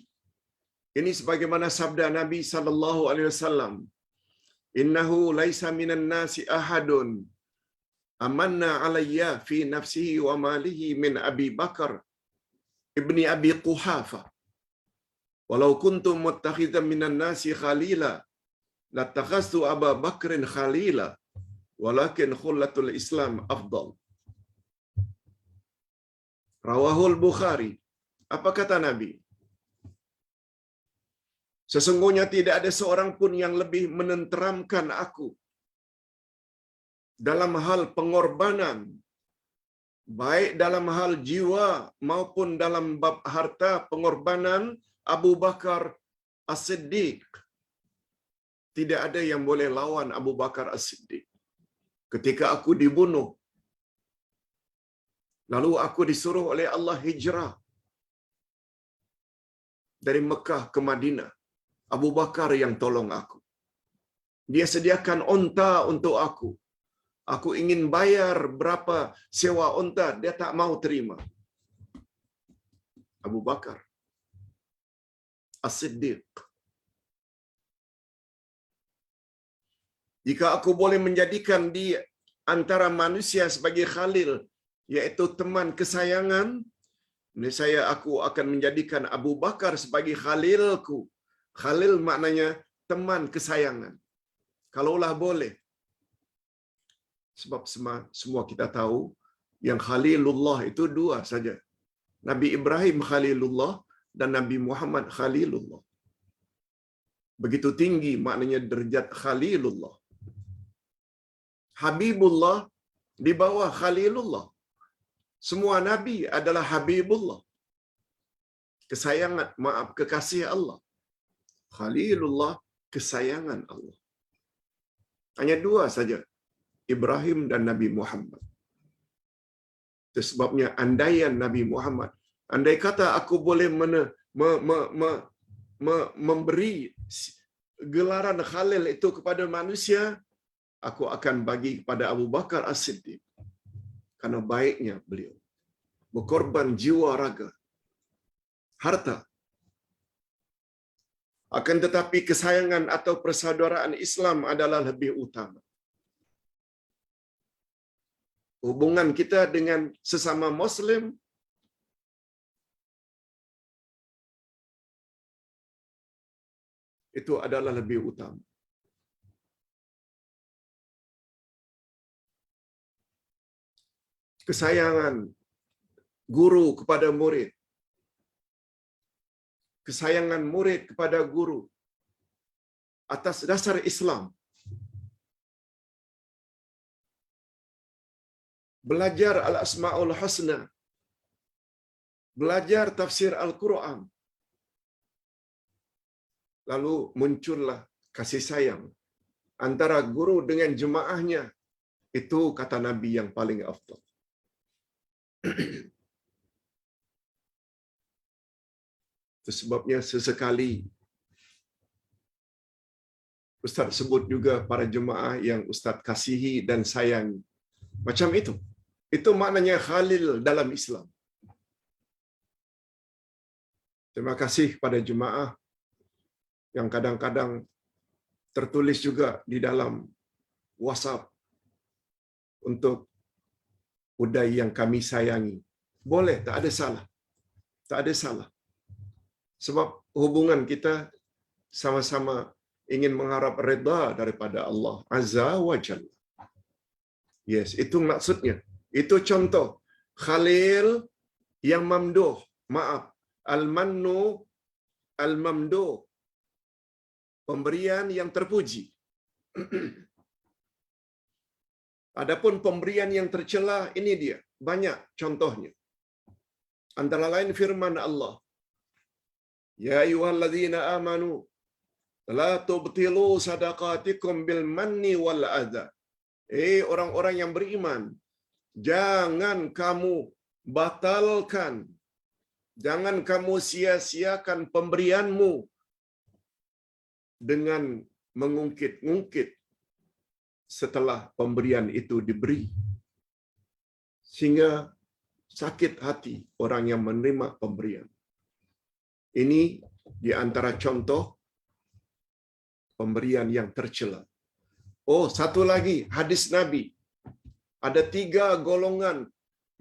Ini sebagaimana sabda Nabi sallallahu alaihi wasallam, "Innahu laisa minan nasi ahadun amanna alayya fi nafsihi wa malihi min Abi Bakar ibni Abi Quhafa. Walau kuntu muttakhidhan minan nasi khalila, latakhastu Aba Bakrin khalila, walakin khullatul Islam afdal." Rawahul Bukhari. Apa kata Nabi? Sesungguhnya tidak ada seorang pun yang lebih menenteramkan aku dalam hal pengorbanan, baik dalam hal jiwa maupun dalam bab harta, pengorbanan Abu Bakar As-Siddiq tidak ada yang boleh lawan Abu Bakar As-Siddiq. Ketika aku dibunuh, lalu aku disuruh oleh Allah hijrah dari Mekah ke Madinah, Abu Bakar yang tolong aku. Dia sediakan unta untuk aku. Aku ingin bayar berapa sewa unta, dia tak mau terima. Abu Bakar As-Siddiq. Jika aku boleh menjadikan di antara manusia sebagai khalil, yaitu teman kesayangan, saya aku akan menjadikan Abu Bakar sebagai khalilku. Khalil maknanya teman kesayangan. Kalaulah boleh. Sebab semua kita tahu yang Khalilullah itu dua saja. Nabi Ibrahim Khalilullah dan Nabi Muhammad Khalilullah. Begitu tinggi maknanya derajat Khalilullah. Habibullah di bawah Khalilullah. Semua nabi adalah Habibullah. Kesayangan, kekasih Allah. Khalilullah, kesayangan Allah. Hanya dua saja, Ibrahim dan Nabi Muhammad. Itu sebabnya andaian Nabi Muhammad, andai kata aku boleh memberi gelaran Khalil itu kepada manusia, aku akan bagi kepada Abu Bakar As-Siddiq. Karena baiknya beliau. Berkorban jiwa raga, harta. Akan tetapi kesayangan atau persaudaraan Islam adalah lebih utama. Hubungan kita dengan sesama Muslim itu adalah lebih utama. Kesayangan guru kepada murid, kesayangan murid kepada guru atas dasar Islam. Belajar Al-Asma'ul Husna, belajar tafsir Al-Quran. Lalu muncullah kasih sayang antara guru dengan jemaahnya. Itu kata Nabi yang paling afdal. Itu sebabnya sesekali Ustaz sebut juga para jemaah yang Ustaz kasihi dan sayangi. Macam itu. Itu maknanya khalil dalam Islam. Terima kasih pada jemaah yang kadang-kadang tertulis juga di dalam WhatsApp untuk budaya yang kami sayangi. Boleh, tak ada salah. Tak ada salah. Sebab hubungan kita sama-sama ingin mengharap redha daripada Allah Azza wa Jalla. Yes, itu maksudnya. Itu contoh Khalil yang mamduh. Maaf, al-mannu al-mamduh. Pemberian yang terpuji. Adapun pemberian yang tercela, ini dia. Banyak contohnya. Antara lain firman Allah. Ya ayyuhalladzina amanu la tubtilu sadaqatikum bil manni wal adha. Orang-orang yang beriman, jangan kamu batalkan, jangan kamu sia-siakan pemberianmu dengan mengungkit-ungkit setelah pemberian itu diberi. Sehingga sakit hati orang yang menerima pemberian. Ini di antara contoh pemberian yang tercela. Oh, satu lagi hadis Nabi. Ada 3 golongan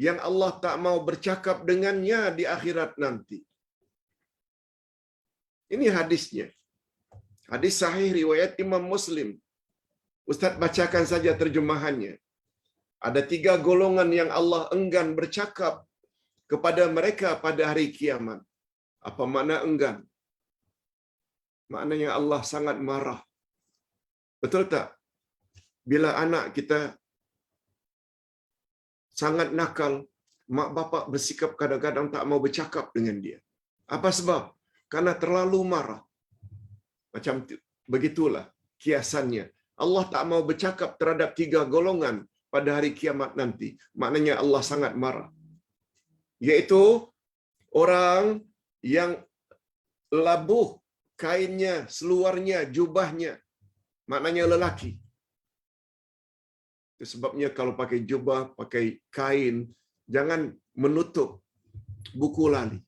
yang Allah tak mau bercakap dengannya di akhirat nanti. Ini hadisnya. Hadis sahih riwayat Imam Muslim. Ustaz bacakan saja terjemahannya. Ada 3 golongan yang Allah enggan bercakap kepada mereka pada hari kiamat. Apa makna enggan? Maknanya Allah sangat marah. Betul tak? Bila anak kita sangat nakal, mak bapak bersikap kadang-kadang tak mau bercakap dengan dia. Apa sebab? Karena terlalu marah. Macam begitulah kiasannya. Allah tak mau bercakap terhadap 3 golongan pada hari kiamat nanti. Maknanya Allah sangat marah. Yaitu orang yang labuh kainnya, seluarnya, jubahnya. Maknanya lelaki. Itu sebabnya kalau pakai jubah, pakai kain, jangan menutup buku lali.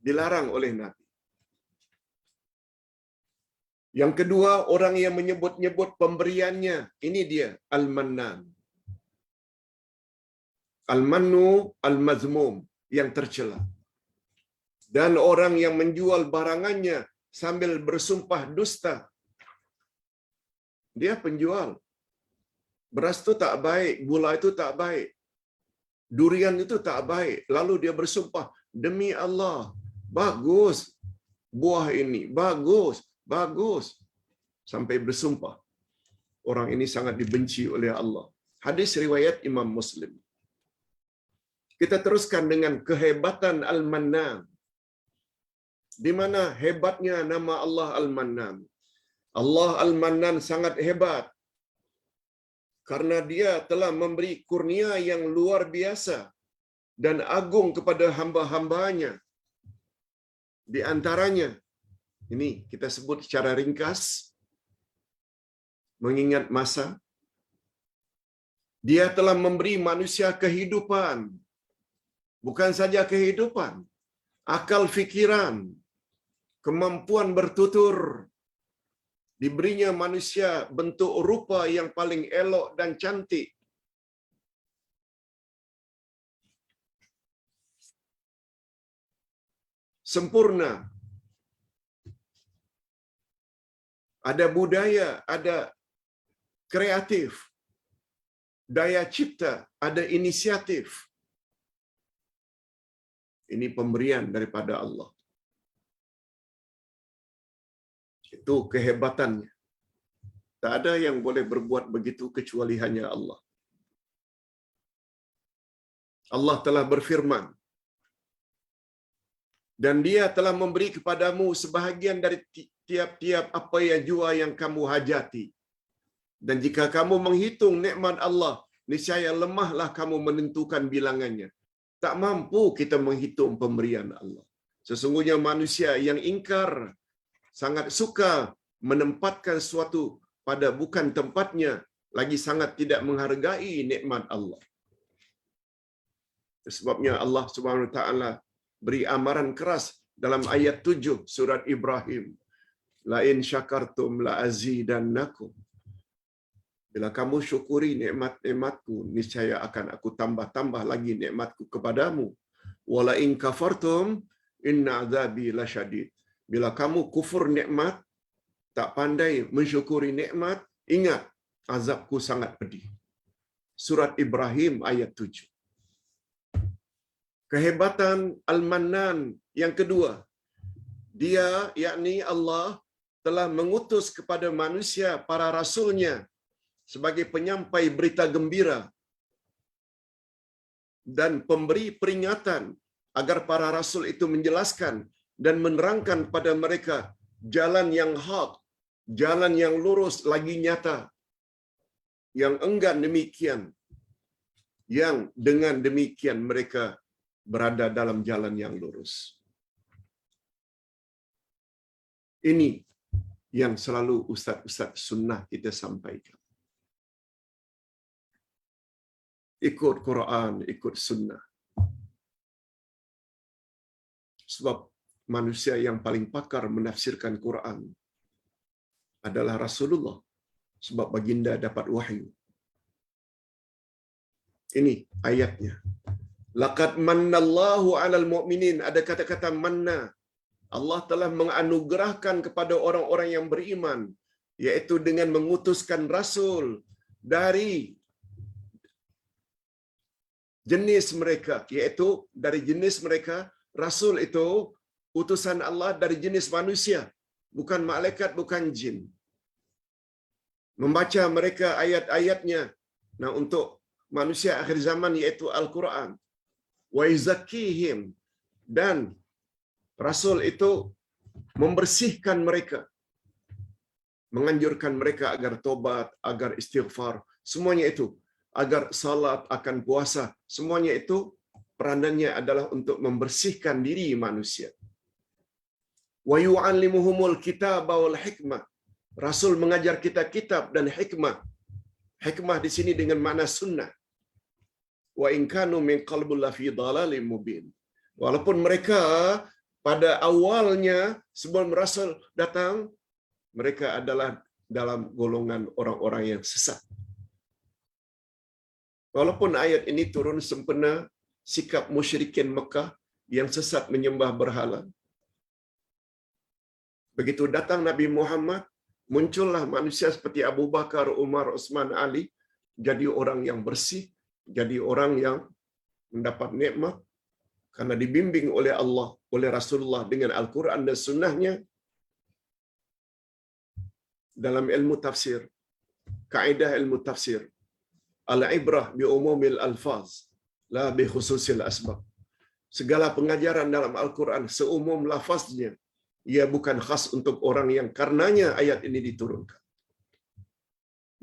Dilarang oleh Nabi. Yang kedua, orang yang menyebut-nyebut pemberiannya. Ini dia, Al-Mannan. Al-Mannu, Al-Mazmum, yang tercela. Dan orang yang menjual barangannya sambil bersumpah dusta. Dia penjual. Beras itu tak baik, gula itu tak baik. Durian itu tak baik. Lalu dia bersumpah, demi Allah, bagus buah ini, bagus, bagus. Sampai bersumpah. Orang ini sangat dibenci oleh Allah. Hadis riwayat Imam Muslim. Kita teruskan dengan kehebatan Al-Mannan. Di mana hebatnya nama Allah Al-Mannan? Allah Al-Mannan sangat hebat karena dia telah memberi kurnia yang luar biasa dan agung kepada hamba-hambanya. Di antaranya, ini kita sebut secara ringkas, mengingat masa, dia telah memberi manusia kehidupan. Bukan saja kehidupan, akal fikiran, kemampuan bertutur. Diberinya manusia bentuk rupa yang paling elok dan cantik. Sempurna. Ada budaya, ada kreatif. Daya cipta, ada inisiatif. Ini pemberian daripada Allah. Itu kehebatannya. Tak ada yang boleh berbuat begitu kecuali hanya Allah. Allah telah berfirman, dan dia telah memberi kepadamu sebahagian dari tiap-tiap apa yang jua yang kamu hajati. Dan jika kamu menghitung nikmat Allah, niscaya lemahlah kamu menentukan bilangannya. Tak mampu kita menghitung pemberian Allah. Sesungguhnya manusia yang ingkar sangat suka menempatkan sesuatu pada bukan tempatnya, lagi sangat tidak menghargai nikmat Allah. Sebabnya Allah Subhanahu wa taala beri amaran keras dalam ayat 7 surat Ibrahim. La in syakartum la azidannakum. Bila kamu syukuri nikmat-nikmatku, niscaya akan aku tambah-tambah lagi nikmatku kepadamu. Wala in kafartum inna azabi lasyadid. Bila kamu kufur nikmat, tak pandai mensyukuri nikmat, ingat azabku sangat pedih. Surat Ibrahim ayat 7. Kehebatan Al-Mannan yang kedua, dia yakni Allah telah mengutus kepada manusia para rasulnya sebagai penyampai berita gembira dan pemberi peringatan agar para rasul itu menjelaskan dan menerangkan pada mereka jalan yang hak, jalan yang lurus lagi nyata. Yang enggan demikian, yang dengan demikian mereka berada dalam jalan yang lurus. Ini yang selalu ustaz-ustaz sunnah kita sampaikan. Ikut Quran, ikut sunnah. Sebab manusia yang paling pakar menafsirkan Quran adalah Rasulullah. Sebab baginda dapat wahyu. Ini ayatnya. Laqad mannallahu 'alal mu'minin. Ada kata-kata manna. Allah telah menganugerahkan kepada orang-orang yang beriman, yaitu dengan mengutuskan rasul dari jenis mereka, yaitu dari jenis mereka. Rasul itu utusan Allah dari jenis manusia, bukan malaikat, bukan jin. Membaca mereka ayat-ayatnya, nah untuk manusia akhir zaman, yaitu Al-Quran. Wa yuzakkihim, dan Rasul itu membersihkan mereka menganjurkan mereka agar tobat, agar istighfar, semuanya itu, agar salat, akan puasa, semuanya itu peranannya adalah untuk membersihkan diri manusia. Wa yu'allimuhumul kitaba wal hikmah. Rasul mengajar kita kitab dan hikmah. Hikmah di sini dengan makna sunnah. Wa in kanu min qalbin la fi dhalalim mubin. Walaupun mereka pada awalnya sebelum Rasul datang, mereka adalah dalam golongan orang-orang yang sesat. Walaupun ayat ini turun sempena sikap musyrikin Mekah yang sesat menyembah berhala, begitu datang Nabi Muhammad, muncullah manusia seperti Abu Bakar, Umar, Utsman, Ali, jadi orang yang bersih, jadi orang yang mendapat nikmat karena dibimbing oleh Allah, oleh Rasulullah dengan Al-Quran dan Sunnahnya. Dalam ilmu tafsir, kaidah ilmu tafsir, al-ibrah bi umumil alfaz la bi khususil asbab. Segala pengajaran dalam Al-Quran seumum lafaznya, ia bukan khas untuk orang yang karenanya ayat ini diturunkan.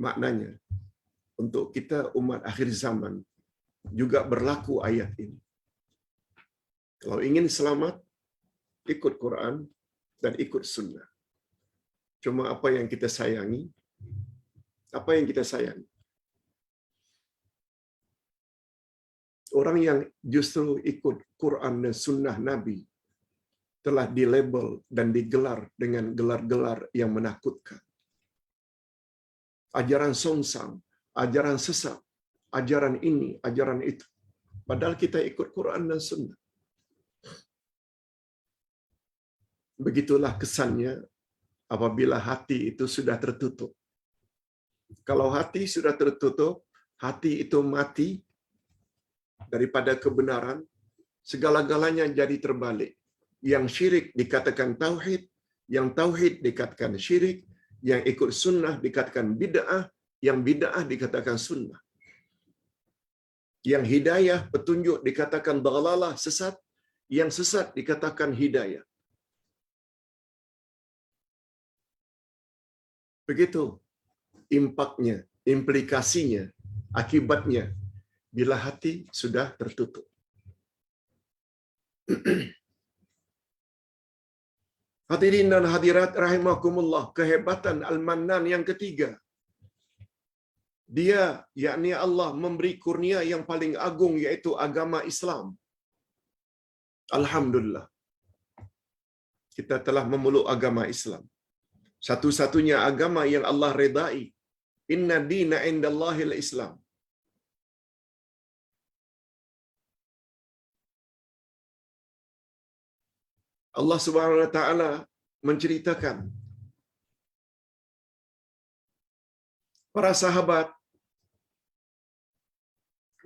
Maknanya, untuk kita umat akhir zaman juga berlaku ayat ini. Kalau ingin selamat, ikut Quran dan ikut sunnah. Cuma apa yang kita sayangi? Apa yang kita sayangi? Orang yang justru ikut Quran dan sunnah Nabi telah dilabel dan digelar dengan gelar-gelar yang menakutkan. Ajaran songsang, ajaran sesat, ajaran ini, ajaran itu. Padahal kita ikut Quran dan sunnah. Begitulah kesannya apabila hati itu sudah tertutup. Kalau hati sudah tertutup, hati itu mati daripada kebenaran, segala-galanya jadi terbalik. Yang syirik dikatakan tauhid, yang tauhid dikatakan syirik, yang ikut sunnah dikatakan bid'ah, yang bid'ah dikatakan sunnah. Yang hidayah, petunjuk dikatakan dhalalah, sesat, yang sesat dikatakan hidayah. Begitu impaknya, implikasinya, akibatnya bila hati sudah tertutup. Hadirin dan hadirat rahimakumullah, kehebatan Al-Mannan yang ketiga. Dia, yakni Allah, memberi kurnia yang paling agung, yaitu agama Islam. Alhamdulillah, kita telah memeluk agama Islam. Satu-satunya agama yang Allah redai. Inna dina indallahil Islam. Allah Subhanahu wa taala menceritakan para sahabat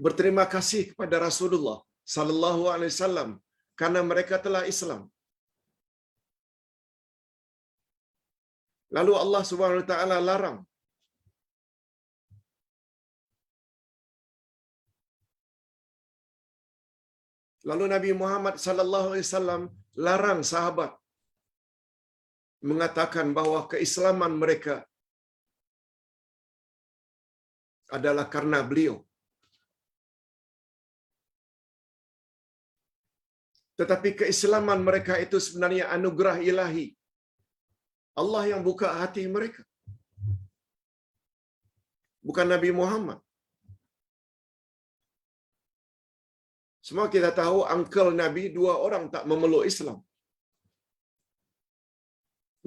berterima kasih kepada Rasulullah sallallahu alaihi wasallam karena mereka telah Islam. Lalu Allah Subhanahu wa taala larang. Lalu Nabi Muhammad sallallahu alaihi wasallam larang sahabat, mengatakan bahwa keislaman mereka adalah karena beliau. Tetapi keislaman mereka itu sebenarnya anugerah ilahi. Allah yang buka hati mereka. Bukan Nabi Muhammad. Semua kita tahu uncle Nabi, 2 orang tak memeluk Islam.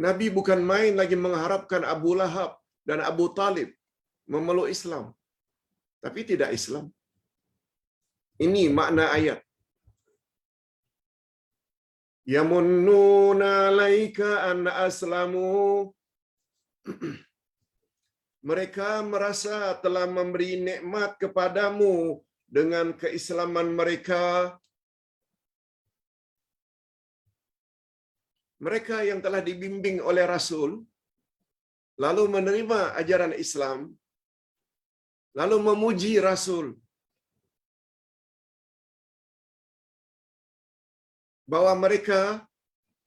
Nabi bukan main lagi mengharapkan Abu Lahab dan Abu Talib memeluk Islam. Tapi tidak Islam. Ini makna ayat. Yamunnuna alaika an aslamu. Mereka merasa telah memberi nikmat kepadamu dengan keislaman mereka. Mereka yang telah dibimbing oleh Rasul, lalu menerima ajaran Islam, lalu memuji Rasul, bahwa mereka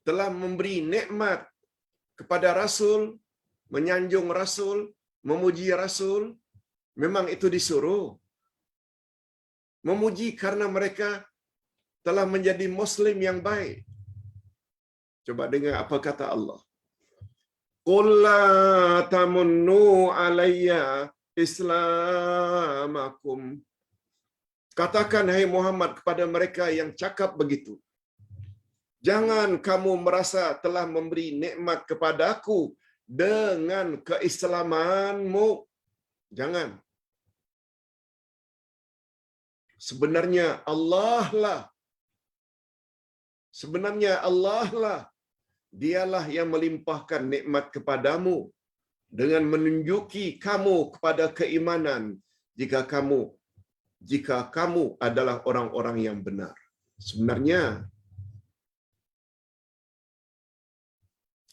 telah memberi nikmat kepada Rasul menyanjung Rasul, memuji Rasul, memang itu disuruh. Memuji karena mereka telah menjadi Muslim yang baik. Coba dengar apa kata Allah. Qul la tamunnu alayya islamakum. Katakan hai Muhammad kepada mereka yang cakap begitu. Jangan kamu merasa telah memberi nikmat kepadaku dengan keislamanmu. Jangan. Sebenarnya Allah lah. Sebenarnya Allah lah. Dialah yang melimpahkan nikmat kepadamu dengan menunjuki kamu kepada keimanan jika kamu adalah orang-orang yang benar. Sebenarnya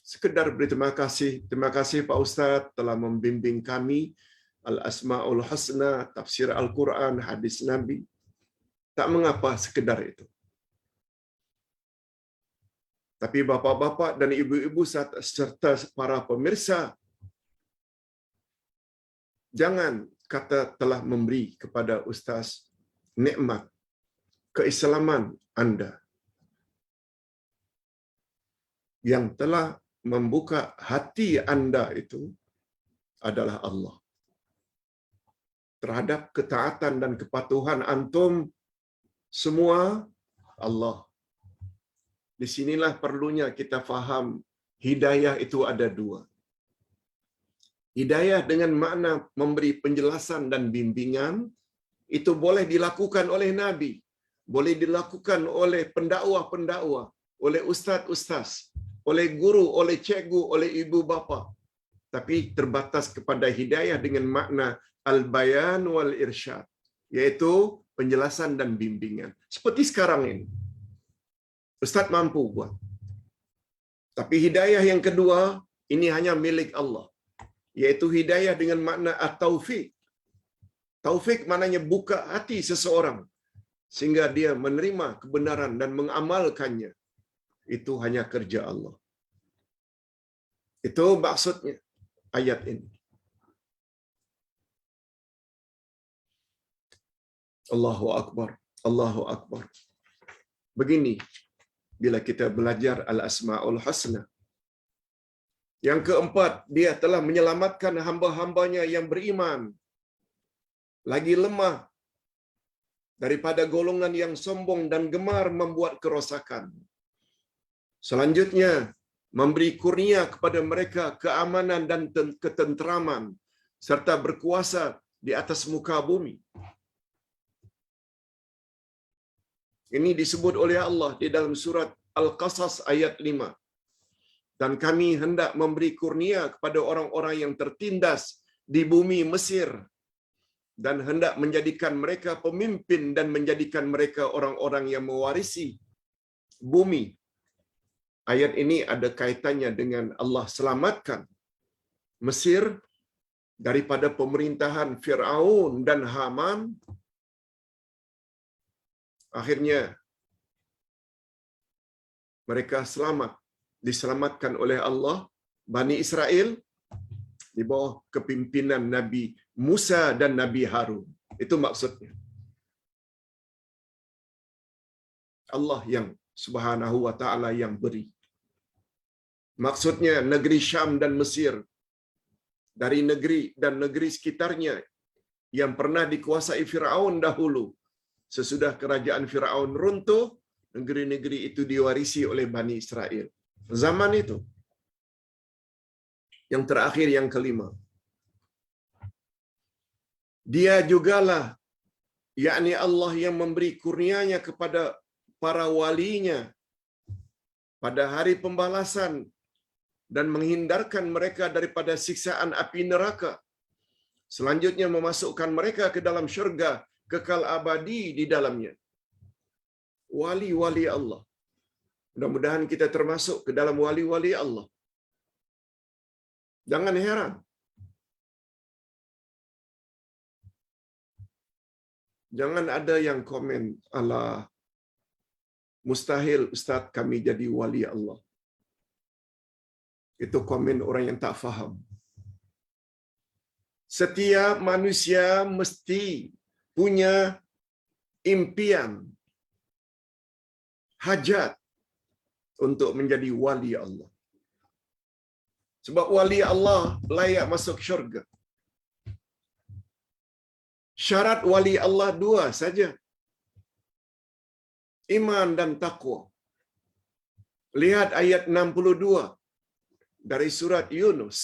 sekedar beri terima kasih Pak Ustaz telah membimbing kami Al-Asma'ul Husna, tafsir Al-Quran, hadis Nabi. Tak mengapa sekedar itu. Tapi bapa-bapa dan ibu-ibu serta para pemirsa, jangan kata telah memberi kepada Ustaz nikmat keislaman anda. Yang telah membuka hati anda itu adalah Allah. Terhadap ketaatan dan kepatuhan antum semua Allah. Di sinilah perlunya kita faham hidayah itu ada dua. Hidayah dengan makna memberi penjelasan dan bimbingan itu boleh dilakukan oleh Nabi, boleh dilakukan oleh pendakwah-pendakwah, oleh ustaz-ustaz, oleh guru, oleh cikgu, oleh ibu bapa. Tapi terbatas kepada hidayah dengan makna al-bayan wal irsyad, yaitu penjelasan dan bimbingan. Seperti sekarang ini. Ustaz mampu buat. Tapi hidayah yang kedua, ini hanya milik Allah. Yaitu hidayah dengan makna at-taufiq. Taufik maknanya buka hati seseorang sehingga dia menerima kebenaran dan mengamalkannya. Itu hanya kerja Allah. Itu maksudnya ayat ini. Allahu Akbar. Allahu Akbar. Begini bila kita belajar Al-Asma'ul Husna. Yang keempat, dia telah menyelamatkan hamba-hambanya yang beriman, lagi lemah, daripada golongan yang sombong dan gemar membuat kerosakan. Selanjutnya, memberi kurnia kepada mereka keamanan dan ketenteraman, serta berkuasa di atas muka bumi. Ini disebut oleh Allah di dalam surat Al-Qasas ayat 5. Dan kami hendak memberi kurnia kepada orang-orang yang tertindas di bumi Mesir dan hendak menjadikan mereka pemimpin dan menjadikan mereka orang-orang yang mewarisi bumi. Ayat ini ada kaitannya dengan Allah selamatkan Mesir daripada pemerintahan Firaun dan Haman. Akhirnya mereka diselamatkan oleh Allah, Bani Israel di bawah kepimpinan Nabi Musa dan Nabi Harun. Itu maksudnya. Allah yang Subhanahu wa taala yang beri. Maksudnya negeri Syam dan Mesir dari negeri dan negeri sekitarnya yang pernah dikuasai Firaun dahulu. Sesudah kerajaan Firaun runtuh, negeri-negeri itu diwarisi oleh Bani Israel. Zaman itu. Yang terakhir, yang kelima. Dia jugalah, yakni Allah yang memberi kurnianya kepada para walinya pada hari pembalasan dan menghindarkan mereka daripada siksaan api neraka. Selanjutnya memasukkan mereka ke dalam syurga kekal abadi di dalamnya. Wali-wali Allah. Mudah-mudahan kita termasuk ke dalam wali-wali Allah. Jangan heran. Jangan ada yang komen, alah, mustahil Ustaz kami jadi wali Allah. Itu komen orang yang tak faham. Setiap manusia mesti punya impian, hajat untuk menjadi wali Allah. Sebab wali Allah layak masuk syurga. Syarat wali Allah dua saja. Iman dan taqwa. Lihat ayat 62 dari surat Yunus.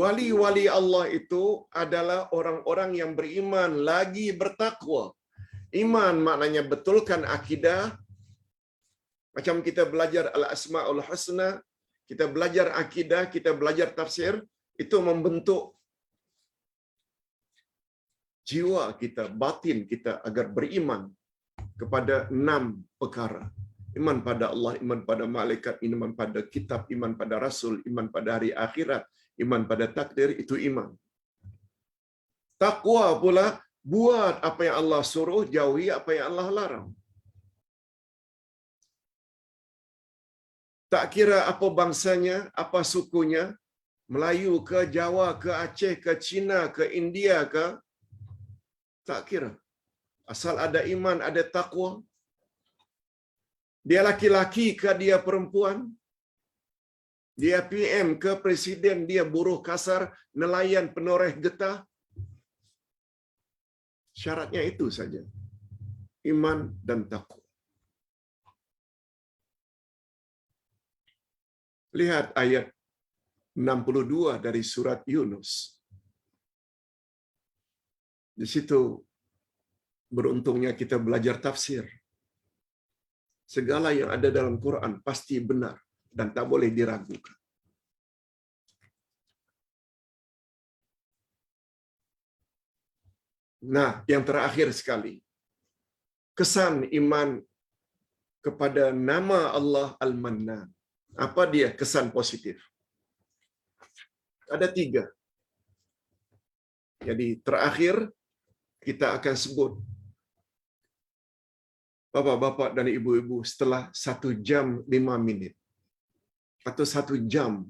Wali-wali Allah itu adalah orang-orang yang beriman lagi bertakwa. Iman maknanya betulkan akidah. Macam kita belajar Al-Asma'ul Husna, kita belajar akidah, kita belajar tafsir, itu membentuk jiwa kita, batin kita agar beriman kepada 6 perkara. Iman pada Allah, iman pada malaikat, iman pada kitab, iman pada rasul, iman pada hari akhirat, iman pada takdir, itu iman. Takwa pula, buat apa yang Allah suruh, jauhi apa yang Allah larang. Tak kira apa bangsanya, apa sukunya, Melayu ke, Jawa ke, Aceh ke, Cina ke, India ke, tak kira. Asal ada iman, ada takwa. Dia laki-laki ke, dia perempuan. Dia PM ke, presiden, dia buruh kasar, nelayan, penoreh getah. Syaratnya itu saja. Iman dan takwa. Lihat ayat 62 dari surat Yunus. Di situ beruntungnya kita belajar tafsir. Segala yang ada dalam Quran pasti benar dan tak boleh diragukan. Nah, yang terakhir sekali. Kesan iman kepada nama Allah Al-Mannan. Apa dia kesan positif? Ada 3. Jadi terakhir kita akan sebut bapak-bapak dan ibu-ibu setelah 1 jam 5 minit atau 1 jam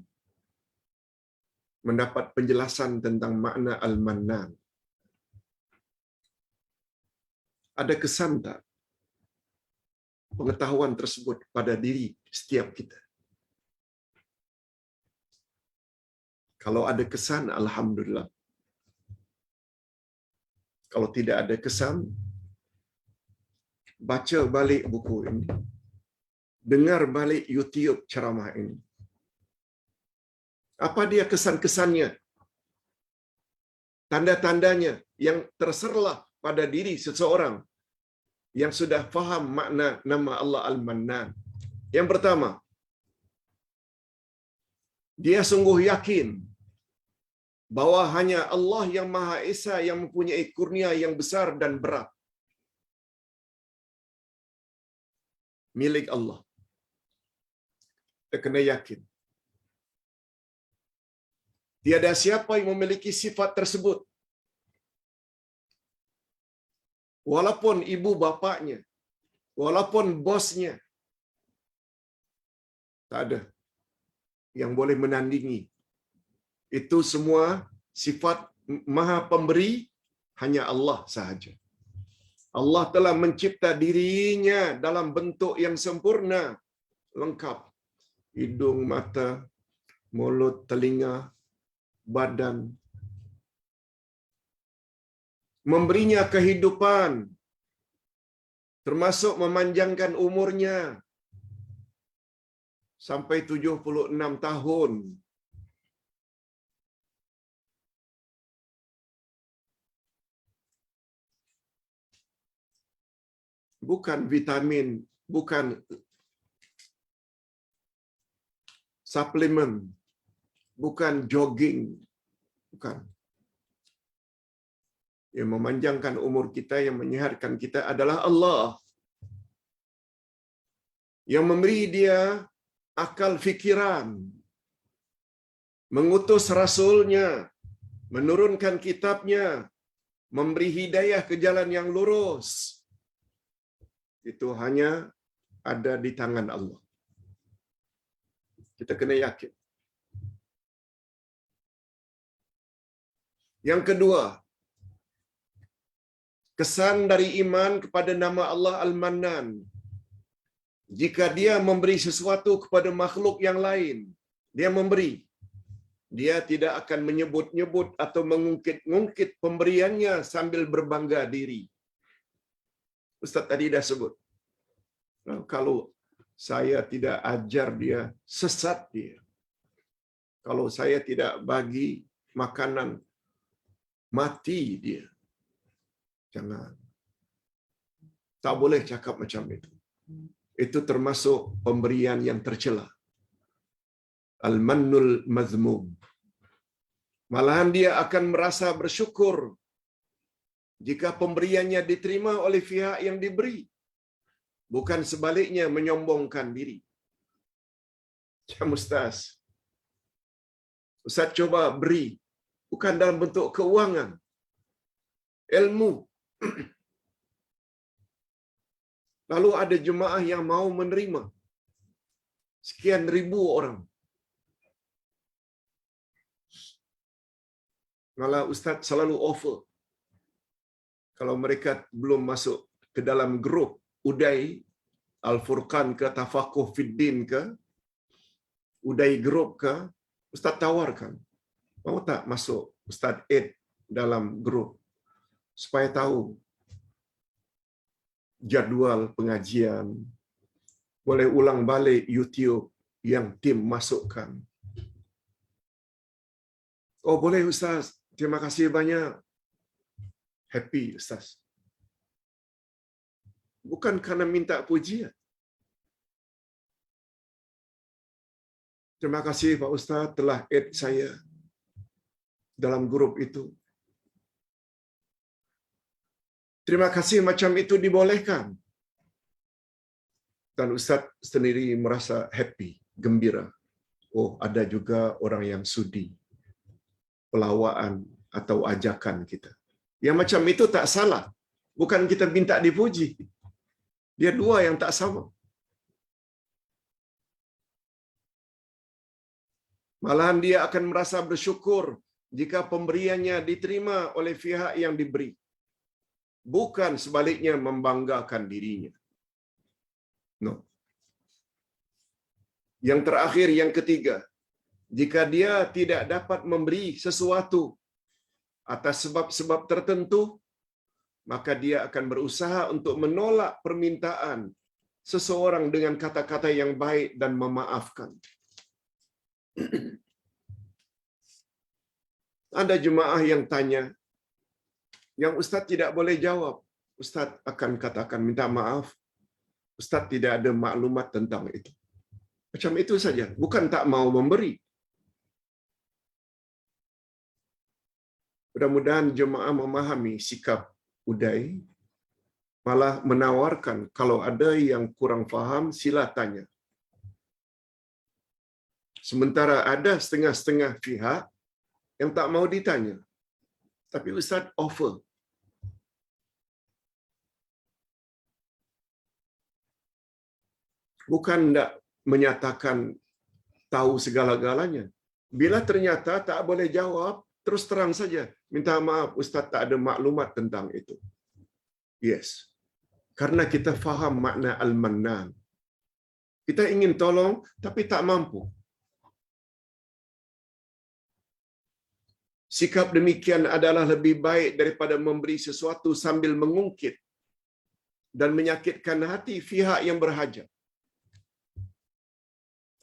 mendapat penjelasan tentang makna Al-Mannan. Ada kesan tak pengetahuan tersebut pada diri setiap kita? Kalau ada kesan, alhamdulillah. Kalau tidak ada kesan, baca balik buku ini. Dengar balik YouTube ceramah ini. Apa dia kesan-kesannya? Tanda-tandanya yang terserlah pada diri seseorang yang sudah faham makna nama Allah Al-Mannan. Yang pertama, dia sungguh yakin bahwa hanya Allah yang Maha Esa yang mempunyai kurnia yang besar dan berat. Milik Allah. Kita kena yakin. Tiada siapa yang memiliki sifat tersebut. Walaupun ibu bapaknya, walaupun bosnya, tak ada yang boleh menandingi. Itu semua sifat Maha Pemberi hanya Allah sahaja. Allah telah mencipta dirinya dalam bentuk yang sempurna, lengkap. Hidung, mata, mulut, telinga, badan. Memberinya kehidupan, termasuk memanjangkan umurnya sampai 76 tahun. Bukan vitamin, bukan suplemen, bukan jogging, bukan. Yang memanjangkan umur kita, yang menyehatkan kita adalah Allah. Yang memberi dia akal fikiran, mengutus rasulnya, menurunkan kitabnya, memberi hidayah ke jalan yang lurus. Itu hanya ada di tangan Allah. Kita kena yakin. Yang kedua, kesan dari iman kepada nama Allah Al-Mannan. Jika dia memberi sesuatu kepada makhluk yang lain, dia memberi. Dia tidak akan menyebut-nyebut atau mengungkit-ungkit pemberiannya sambil berbangga diri. Ustaz tadi dah sebut. Kalau saya tidak ajar dia, sesat dia. Kalau saya tidak bagi makanan, mati dia. Jangan. Tak boleh cakap macam itu. Itu termasuk pemberian yang tercela. Al-mannul mazmum. Malahan dia akan merasa bersyukur jika pemberiannya diterima oleh pihak yang diberi. Bukan sebaliknya menyombongkan diri. Macam Ustaz. Ustaz coba beri. Bukan dalam bentuk keuangan. Ilmu. Lalu ada jemaah yang mau menerima. Sekian ribu orang. Malah Ustaz selalu offer. Kalau mereka belum masuk ke dalam grup Uday Al-Furqan ke Tafaquh Fiddin ke, Uday Group ke, Ustaz tawarkan. Mau tak masuk Ustaz Ed dalam grup? Supaya tahu jadual pengajian. Boleh ulang balik YouTube yang tim masukkan. Oh boleh Ustaz. Terima kasih banyak. Happy Ustaz. Bukan kerana minta pujian. Terima kasih Pak Ustaz telah add saya dalam grup itu. Terima kasih macam itu dibolehkan. Dan Ustaz sendiri merasa happy, gembira. Oh, ada juga orang yang sudi pelawaan atau ajakan kita. Yang macam itu tak salah. Bukan kita minta dipuji. Dia dua yang tak sama. Malahan dia akan merasa bersyukur jika pemberiannya diterima oleh pihak yang diberi. Bukan sebaliknya membanggakan dirinya. No. Yang terakhir, yang ketiga. Jika dia tidak dapat memberi sesuatu atas sebab-sebab tertentu, maka dia akan berusaha untuk menolak permintaan seseorang dengan kata-kata yang baik dan memaafkan. Ada jemaah yang tanya, yang Ustaz tidak boleh jawab. Ustaz akan katakan, minta maaf, Ustaz tidak ada maklumat tentang itu. Macam itu saja, bukan tak mau memberi. Mudah-mudahan jemaah memahami sikap Uday, malah menawarkan kalau ada yang kurang faham sila tanya. Sementara ada setengah-setengah pihak yang tak mau ditanya. Tapi Ustaz offer. Bukan tak menyatakan tahu segala-galanya. Bila ternyata tak boleh jawab, terus terang saja. Minta maaf, Ustaz tak ada maklumat tentang itu. Yes. Karena kita faham makna Al-Mannan. Kita ingin tolong, tapi tak mampu. Sikap demikian adalah lebih baik daripada memberi sesuatu sambil mengungkit dan menyakitkan hati pihak yang berhajat.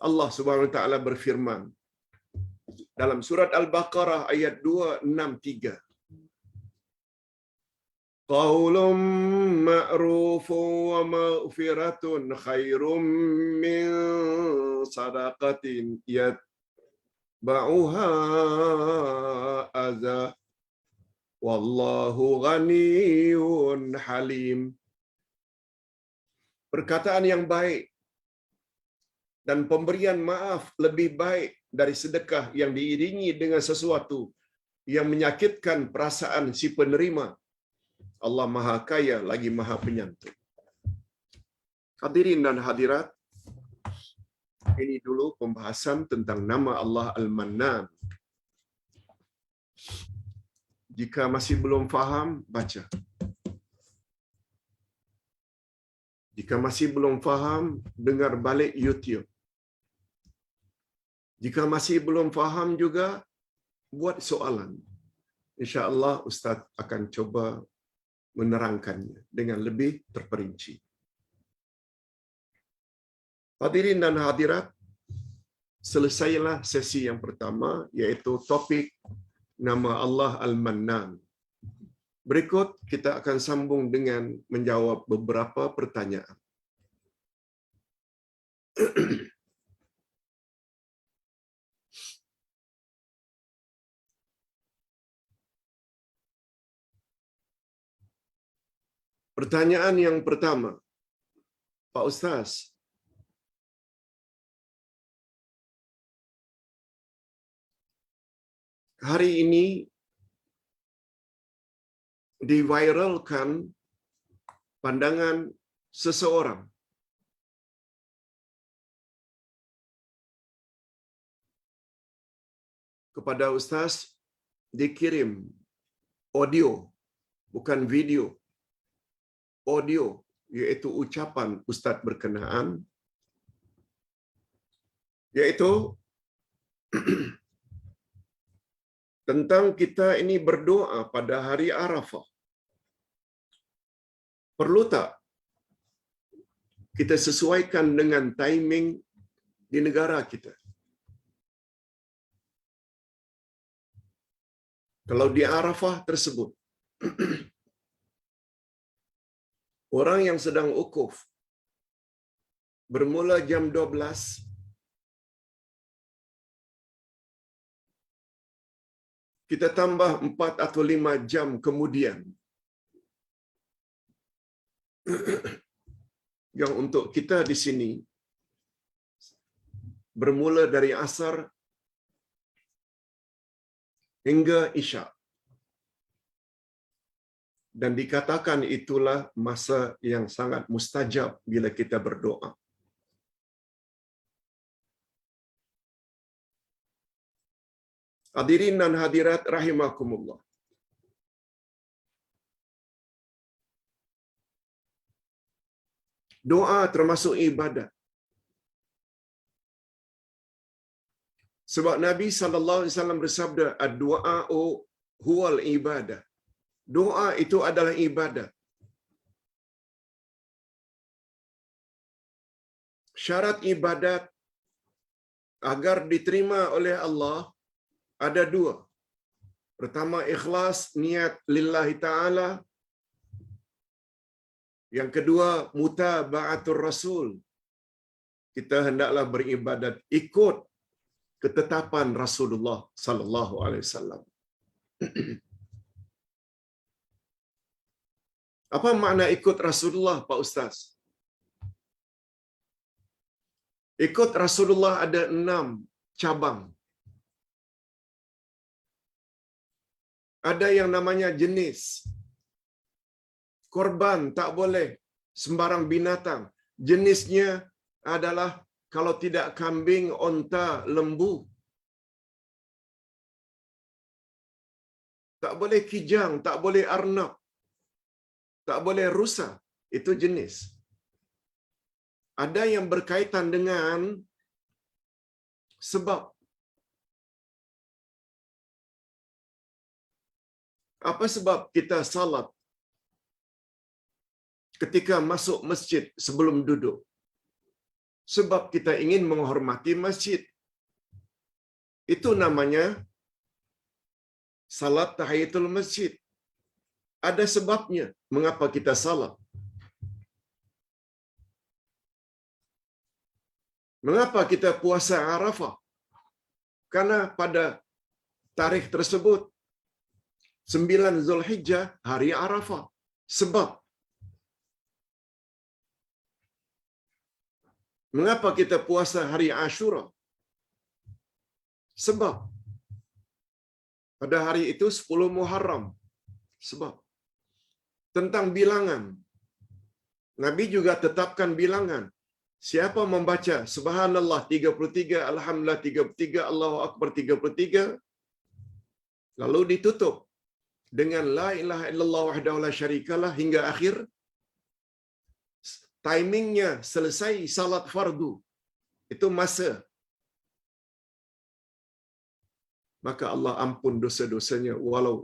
Allah Subhanahu wa taala berfirman dalam surat Al-Baqarah ayat 263. Qaulun ma'rufun wa maghfiratun khairum min sadaqatin yatba'uha adza wallahu ghaniyyun halim. Perkataan yang baik dan pemberian maaf lebih baik dari sedekah yang diiringi dengan sesuatu yang menyakitkan perasaan si penerima. Allah Maha Kaya lagi Maha Penyantun. Hadirin dan hadirat, ini dulu pembahasan tentang nama Allah Al-Mannan. Jika masih belum faham, baca. Jika masih belum faham, dengar balik YouTube. Jika masih belum faham juga, buat soalan. InsyaAllah Ustaz akan coba menerangkannya dengan lebih terperinci. Hadirin dan hadirat, selesailah sesi yang pertama, iaitu topik nama Allah Al-Mannan. Berikut kita akan sambung dengan menjawab beberapa pertanyaan. Pertanyaan yang pertama, Pak Ustaz, hari ini diviralkan pandangan seseorang kepada Ustaz, dikirim audio, bukan video, audio, iaitu ucapan Ustaz berkenaan, iaitu tentang kita ini berdoa pada hari Arafah. Perlu tak kita sesuaikan dengan timing di negara kita? Kalau di Arafah tersebut, orang yang sedang ukuf bermula jam 12, kita tambah 4 atau 5 jam kemudian yang untuk kita di sini bermula dari asar hingga isyak. Dan dikatakan itulah masa yang sangat mustajab bila kita berdoa. Hadirin dan hadirat rahimakumullah. Doa termasuk ibadat. Sebab Nabi sallallahu alaihi wasallam bersabda, "Ad-du'a'u huwal ibadah." Doa itu adalah ibadat. Syarat ibadat agar diterima oleh Allah ada 2. Pertama, ikhlas, niat lillahi ta'ala. Yang kedua, mutaba'atur rasul. Kita hendaklah beribadat ikut ketetapan Rasulullah sallallahu alaihi wasallam. Apa makna ikut Rasulullah, Pak Ustaz? Ikut Rasulullah ada 6 cabang. Ada yang namanya jenis. Korban tak boleh sembarang binatang. Jenisnya adalah kalau tidak kambing, onta, lembu. Tak boleh kijang, tak boleh arnab, tak boleh rusa. Itu jenis. Ada yang berkaitan dengan sebab. Apa sebab kita salat ketika masuk masjid sebelum duduk? Sebab kita ingin menghormati masjid. Itu namanya salat tahiyatul masjid. Ada sebabnya mengapa kita salat. Mengapa kita puasa Arafah? Karena pada tarikh tersebut 9 Zulhijjah hari Arafah. Sebab. Mengapa kita puasa hari Ashura? Sebab. Pada hari itu 10 Muharram. Sebab. Tentang bilangan. Nabi juga tetapkan bilangan. Siapa membaca Subhanallah 33, Alhamdulillah 33, Allahu Akbar 33, lalu ditutup dengan la ilaha illallah wahdahu la syarikalah hingga akhir, timingnya selesai salat fardu, itu masa, maka Allah ampun dosa-dosanya walau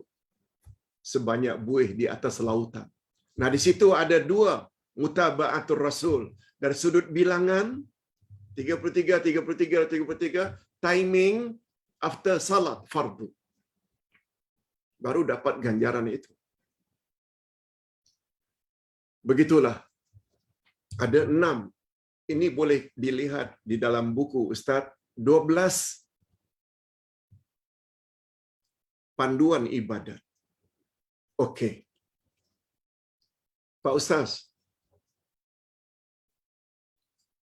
sebanyak buih di atas lautan. Nah, di situ ada dua mutaba'atul Rasul. Dari sudut bilangan 33, 33, 33, timing after salat fardu. Baru dapat ganjaran itu. Begitulah. Ada 6. Ini boleh dilihat di dalam buku Ustaz. 12 panduan ibadat. Okey. Pak Ustaz,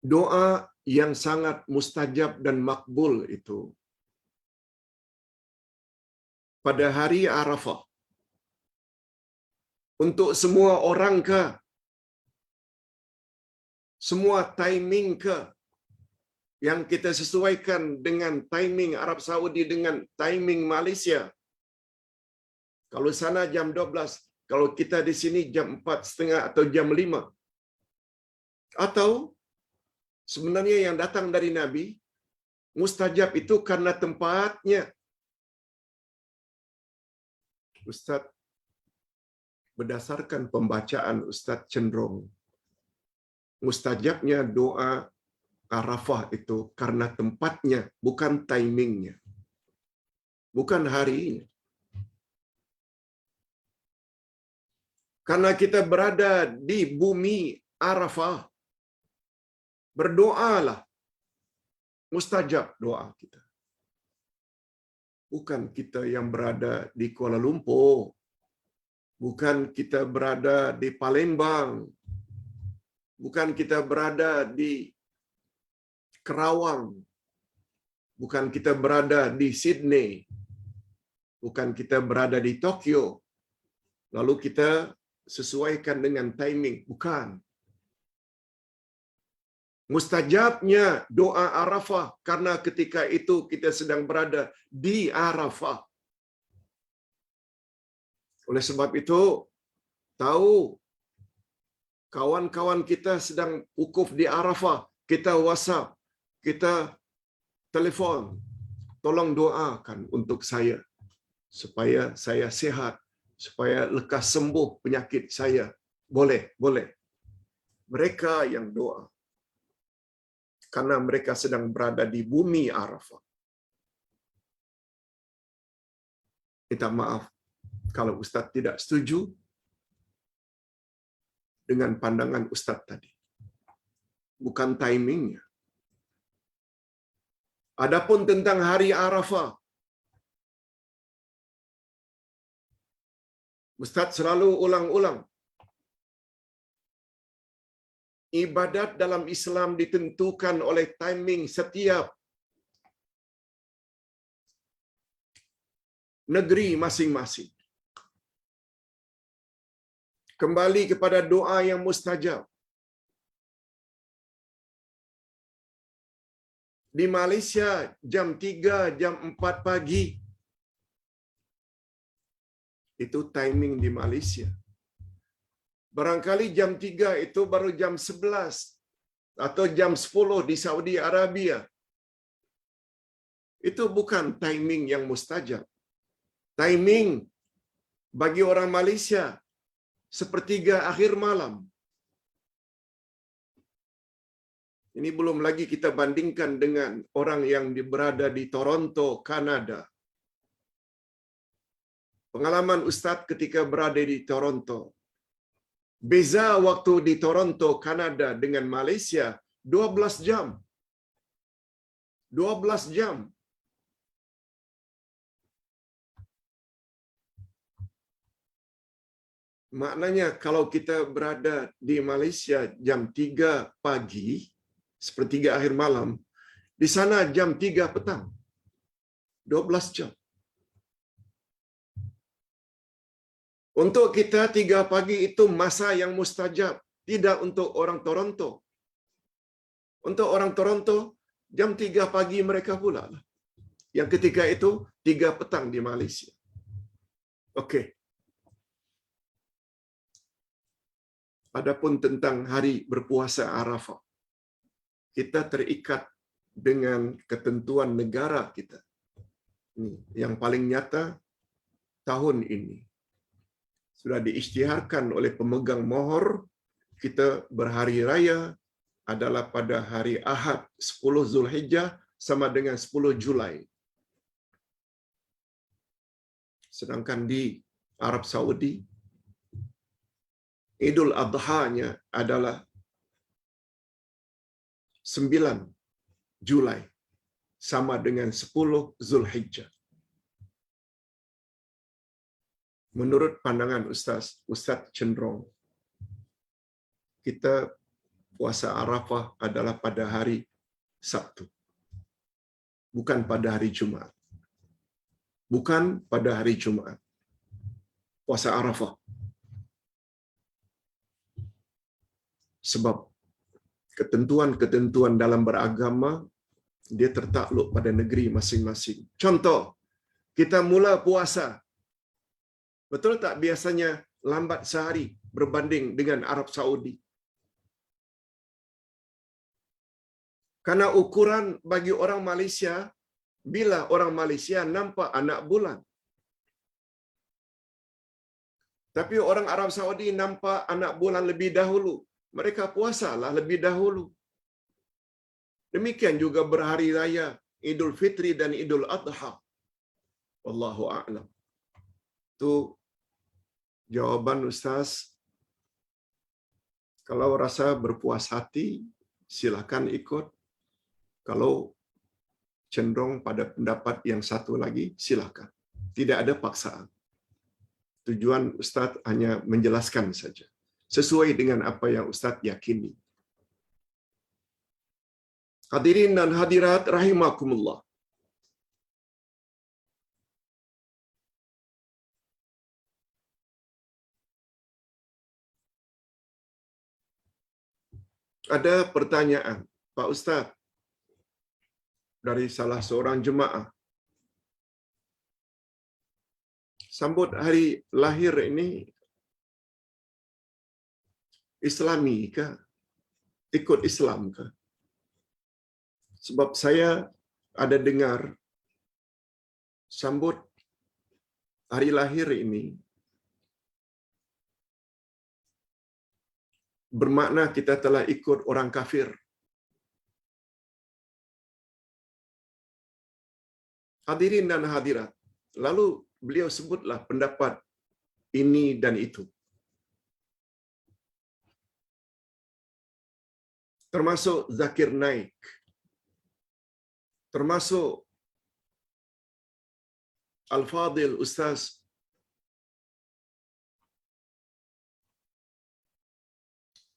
doa yang sangat mustajab dan makbul itu pada hari Arafah untuk semua orang ke? Semua timing ke? Yang kita sesuaikan dengan timing Arab Saudi dengan timing Malaysia. Kalau sana jam 12, kalau kita di sini jam 4.30 atau jam 5. Atau sebenarnya yang datang dari Nabi, mustajab itu karena tempatnya. Ustaz, berdasarkan pembacaan Ustaz cenderung, mustajabnya doa Arafah itu karena tempatnya, bukan timingnya. Bukan harinya. Karena kita berada di bumi Arafah, berdoalah, mustajab doa kita. Bukan kita yang berada di Kuala Lumpur, bukan kita berada di Palembang, bukan kita berada di Kerawang, bukan kita berada di Sydney, bukan kita berada di Tokyo, lalu kita sesuaikan dengan timing. Bukan. Mustajabnya doa Arafah karena ketika itu kita sedang berada di Arafah. Oleh sebab itu, tahu kawan-kawan kita sedang wukuf di Arafah, kita WhatsApp, kita telefon, tolong doakan untuk saya supaya saya sihat, supaya lekas sembuh penyakit saya. Boleh, boleh. Mereka yang doa karena mereka sedang berada di bumi Arafah. Minta maaf kalau Ustaz tidak setuju dengan pandangan Ustaz tadi. Bukan timingnya. Adapun tentang hari Arafah, Ustaz selalu ulang-ulang. Ibadat dalam Islam ditentukan oleh timing setiap negeri masing-masing. Kembali kepada doa yang mustajab. Di Malaysia jam 3, jam 4 pagi. Itu timing di Malaysia. Barangkali jam 3 itu baru jam 11 atau jam 10 di Saudi Arabia. Itu bukan timing yang mustajab. Timing bagi orang Malaysia sepertiga akhir malam. Ini belum lagi kita bandingkan dengan orang yang berada di Toronto, Kanada. Pengalaman Ustaz ketika berada di Toronto. Beza waktu di Toronto, Kanada dengan Malaysia 12 jam. 12 jam. Maknanya kalau kita berada di Malaysia jam 3 pagi, sepertiga akhir malam, di sana jam 3 petang. 12 jam. Untuk kita 3 pagi itu masa yang mustajab. Tidak untuk orang Toronto. Untuk orang Toronto, jam 3 pagi mereka pula lah. Yang ketika itu 3 petang di Malaysia. Okey. Adapun tentang hari berpuasa Arafah, kita terikat dengan ketentuan negara kita. Yang paling nyata tahun ini sudah diisytiharkan oleh pemegang mohor, kita berhari raya adalah pada hari Ahad 10 Zulhijjah sama dengan 10 Julai. Sedangkan di Arab Saudi, Idul Adha-nya adalah 9 Julai sama dengan 10 Zulhijjah. Menurut pandangan Ustaz cenderung kita puasa Arafah adalah pada hari Sabtu, bukan pada hari Jumaat. Bukan pada hari Jumaat. Puasa Arafah. Sebab ketentuan-ketentuan dalam beragama dia tertakluk pada negeri masing-masing. Contoh, kita mula puasa. Betul tak biasanya lambat sehari berbanding dengan Arab Saudi? Karena ukuran bagi orang Malaysia, bila orang Malaysia nampak anak bulan. Tapi orang Arab Saudi nampak anak bulan lebih dahulu. Mereka puasalah lebih dahulu. Demikian juga berhari raya Idul Fitri dan Idul Adha. Wallahu a'lam. Itu jawaban Ustaz. Kalau rasa berpuas hati, silakan ikut. Kalau cenderung pada pendapat yang satu lagi, silakan. Tidak ada paksaan. Tujuan Ustaz hanya menjelaskan saja, sesuai dengan apa yang Ustaz yakini. Hadirin dan hadirat rahimakumullah. Ada pertanyaan, Pak Ustaz, dari salah seorang jemaah. Sambut hari lahir ini Islami ke? Ikut Islam ke? Sebab saya ada dengar sambut hari lahir ini bermakna kita telah ikut orang kafir. Hadirin dan hadirat, lalu beliau sebutlah pendapat ini dan itu. Termasuk Zakir Naik, termasuk Al-Fadil Ustaz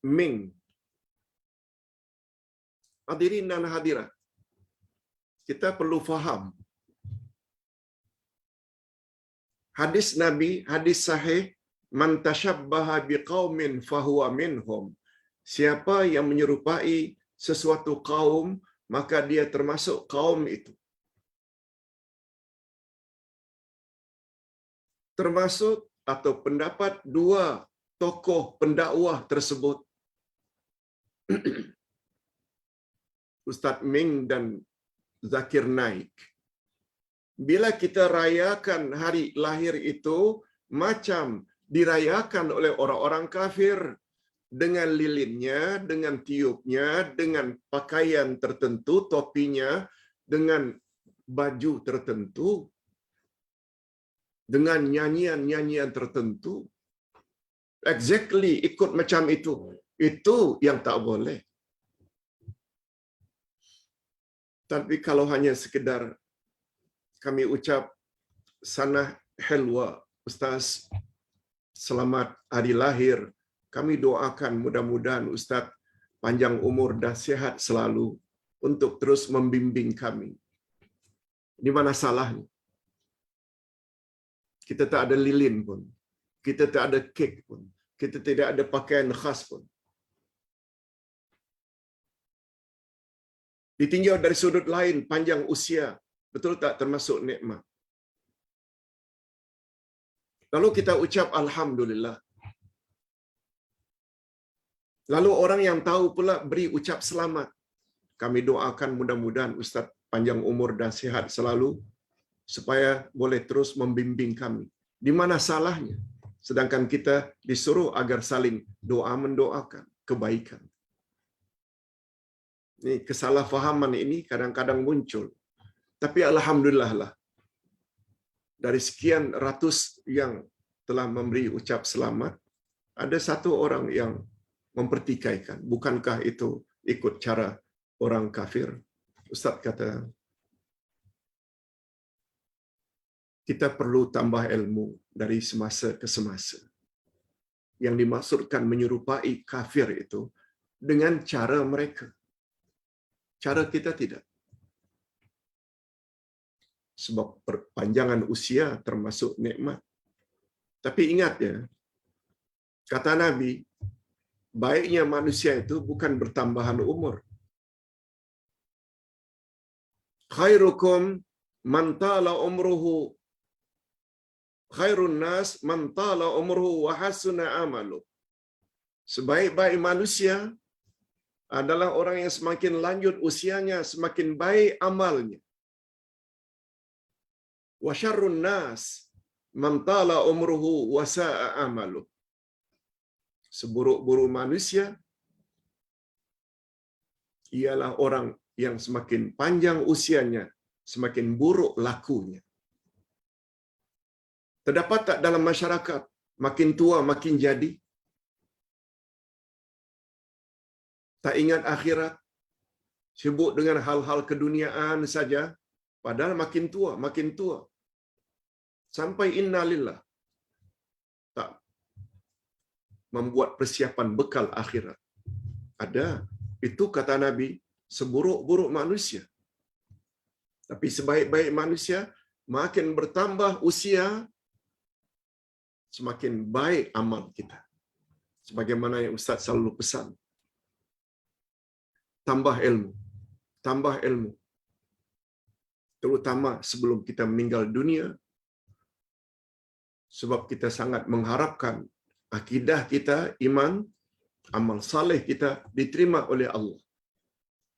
Ming. Hadirin dan hadirat, kita perlu faham hadis Nabi, hadis sahih, man tashabbaha biqaumin fahuwa minhum. Siapa yang menyerupai sesuatu kaum, maka dia termasuk kaum itu. Termasuk atau pendapat dua tokoh pendakwah tersebut, Ustaz Ming dan Zakir Naik. Bila kita rayakan hari lahir itu macam dirayakan oleh orang-orang kafir, dengan lilinnya, dengan tiupnya, dengan pakaian tertentu, topinya, dengan baju tertentu, dengan nyanyian-nyanyian tertentu, exactly ikut macam itu yang tak boleh. Tapi kalau hanya sekedar kami ucap sanah helwa, Ustaz, selamat hari lahir, kami doakan mudah-mudahan Ustaz panjang umur dan sihat selalu untuk terus membimbing kami. Di mana salahnya? Kita tak ada lilin pun. Kita tak ada kek pun. Kita tidak ada pakaian khas pun. Ditinjau dari sudut lain, panjang usia, betul tak termasuk nikmat? Lalu kita ucap Alhamdulillah. Lalu orang yang tahu pula beri ucap selamat. Kami doakan mudah-mudahan Ustaz panjang umur dan sihat selalu supaya boleh terus membimbing kami. Di mana salahnya? Sedangkan kita disuruh agar saling doa mendoakan kebaikan. Ini kesalahfahaman ini kadang-kadang muncul. Tapi alhamdulillah lah, dari sekian ratus yang telah memberi ucap selamat, ada satu orang yang mempertikaikan. Bukankah itu ikut cara orang kafir? Ustaz kata, kita perlu tambah ilmu dari semasa ke semasa. Yang dimaksudkan menyerupai kafir itu dengan cara mereka. Cara kita tidak. Sebab perpanjangan usia termasuk nikmat. Tapi ingat ya, kata Nabi, baiknya manusia itu bukan bertambahan umur. Khairukum man tala umruhu, khairun nas man tala umruhu wa hasuna amalu. Sebaik-baik manusia adalah orang yang semakin lanjut usianya, semakin baik amalnya. Wa syarrun nas man tala umruhu wa sa'a amalu. Seburuk-buruk manusia ialah orang yang semakin panjang usianya, semakin buruk lakunya. Terdapat tak dalam masyarakat, makin tua makin jadi? Tak ingat akhirat, sibuk dengan hal-hal keduniaan saja, padahal makin tua. Sampai innalillah. Tak membuat persiapan bekal akhirat. Ada. Itu kata Nabi, seburuk-buruk manusia. Tapi sebaik-baik manusia, makin bertambah usia, semakin baik amal kita. Sebagaimana yang Ustaz selalu pesan. Tambah ilmu. Terutama sebelum kita meninggal dunia, sebab kita sangat mengharapkan akidah kita, iman, amal saleh kita diterima oleh Allah.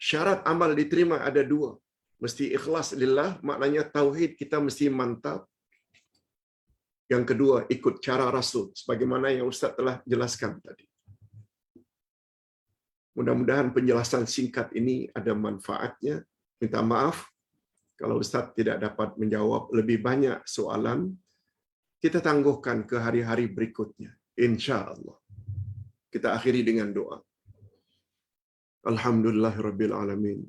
Syarat amal diterima ada dua. Mesti ikhlas lillah, maknanya tauhid kita mesti mantap. Yang kedua, ikut cara Rasul, sebagaimana yang Ustaz telah jelaskan tadi. Mudah-mudahan penjelasan singkat ini ada manfaatnya. Minta maaf kalau Ustaz tidak dapat menjawab lebih banyak soalan. Kita tangguhkan ke hari-hari berikutnya, insya-Allah. Kita akhiri dengan doa. Alhamdulillahirabbil alamin.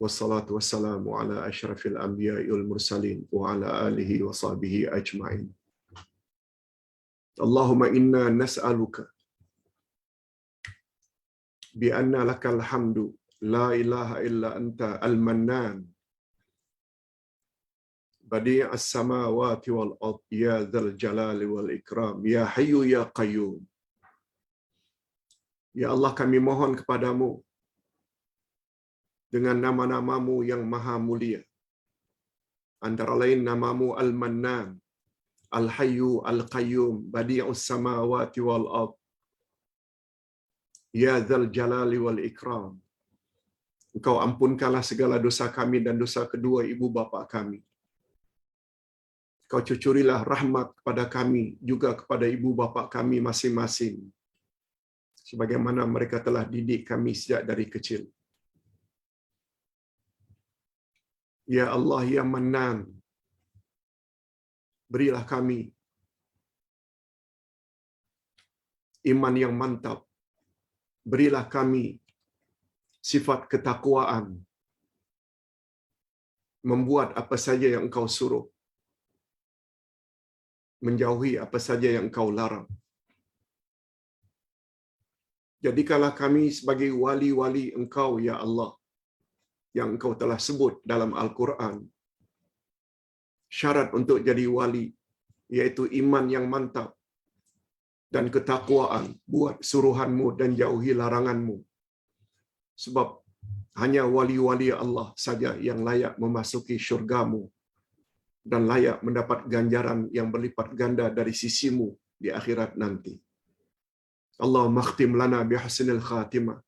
Wassalatu wassalamu ala asyrafil anbiya'i wal mursalin wa ala alihi wa sahbihi ajma'in. Allahumma inna nas'aluka bi anna lakal hamdu la ilaha illa anta al-mannan badi'as samawati wal ard ya dzal jalali wal ikram ya hayyu ya qayyum. Ya Allah, kami mohon kepadamu dengan nama-namamu yang maha mulia. Antara lain namamu Al-Mannan, Al-Hayyu, Al-Qayyum, Badi'us Samawati wal Ard, Ya Dzal Jalali wal Ikram. Engkau ampunkanlah segala dosa kami dan dosa kedua ibu bapa kami. Kau cucurilah rahmat kepada kami, juga kepada ibu bapa kami masing-masing, sebagaimana mereka telah didik kami sejak dari kecil. Ya Allah, Ya Mannan, berilah kami iman yang mantap. Berilah kami sifat ketakwaan, membuat apa saja yang Engkau suruh, menjauhi apa saja yang Engkau larang. Jadikanlah kami sebagai wali-wali Engkau, Ya Allah, yang Engkau telah sebut dalam Al-Quran. Syarat untuk jadi wali, yaitu iman yang mantap dan ketakwaan, buat suruhan-Mu dan jauhi larangan-Mu. Sebab hanya wali-wali Allah saja yang layak memasuki syurga-Mu dan layak mendapat ganjaran yang berlipat ganda dari sisi-Mu di akhirat nanti. Allahumma khtim lana bihusnil khatimah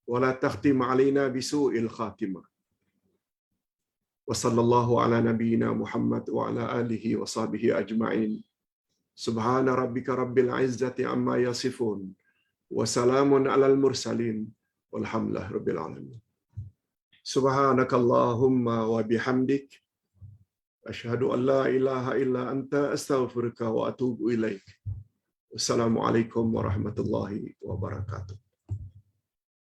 wa la takhtim alaina bisu'il khatimah. Wa sallallahu ala nabiyyina Muhammad wa ala alihi wa sahbihi ajma'in. Subhana rabbika rabbil izzati amma yasifun wa salamun alal mursalin walhamdulillahi rabbil alamin. Subhanakallahumma wa bihamdik asyhadu an la ilaha illa anta astaghfiruka wa atubu ilaik. Wassalamualaikum warahmatullahi wabarakatuh.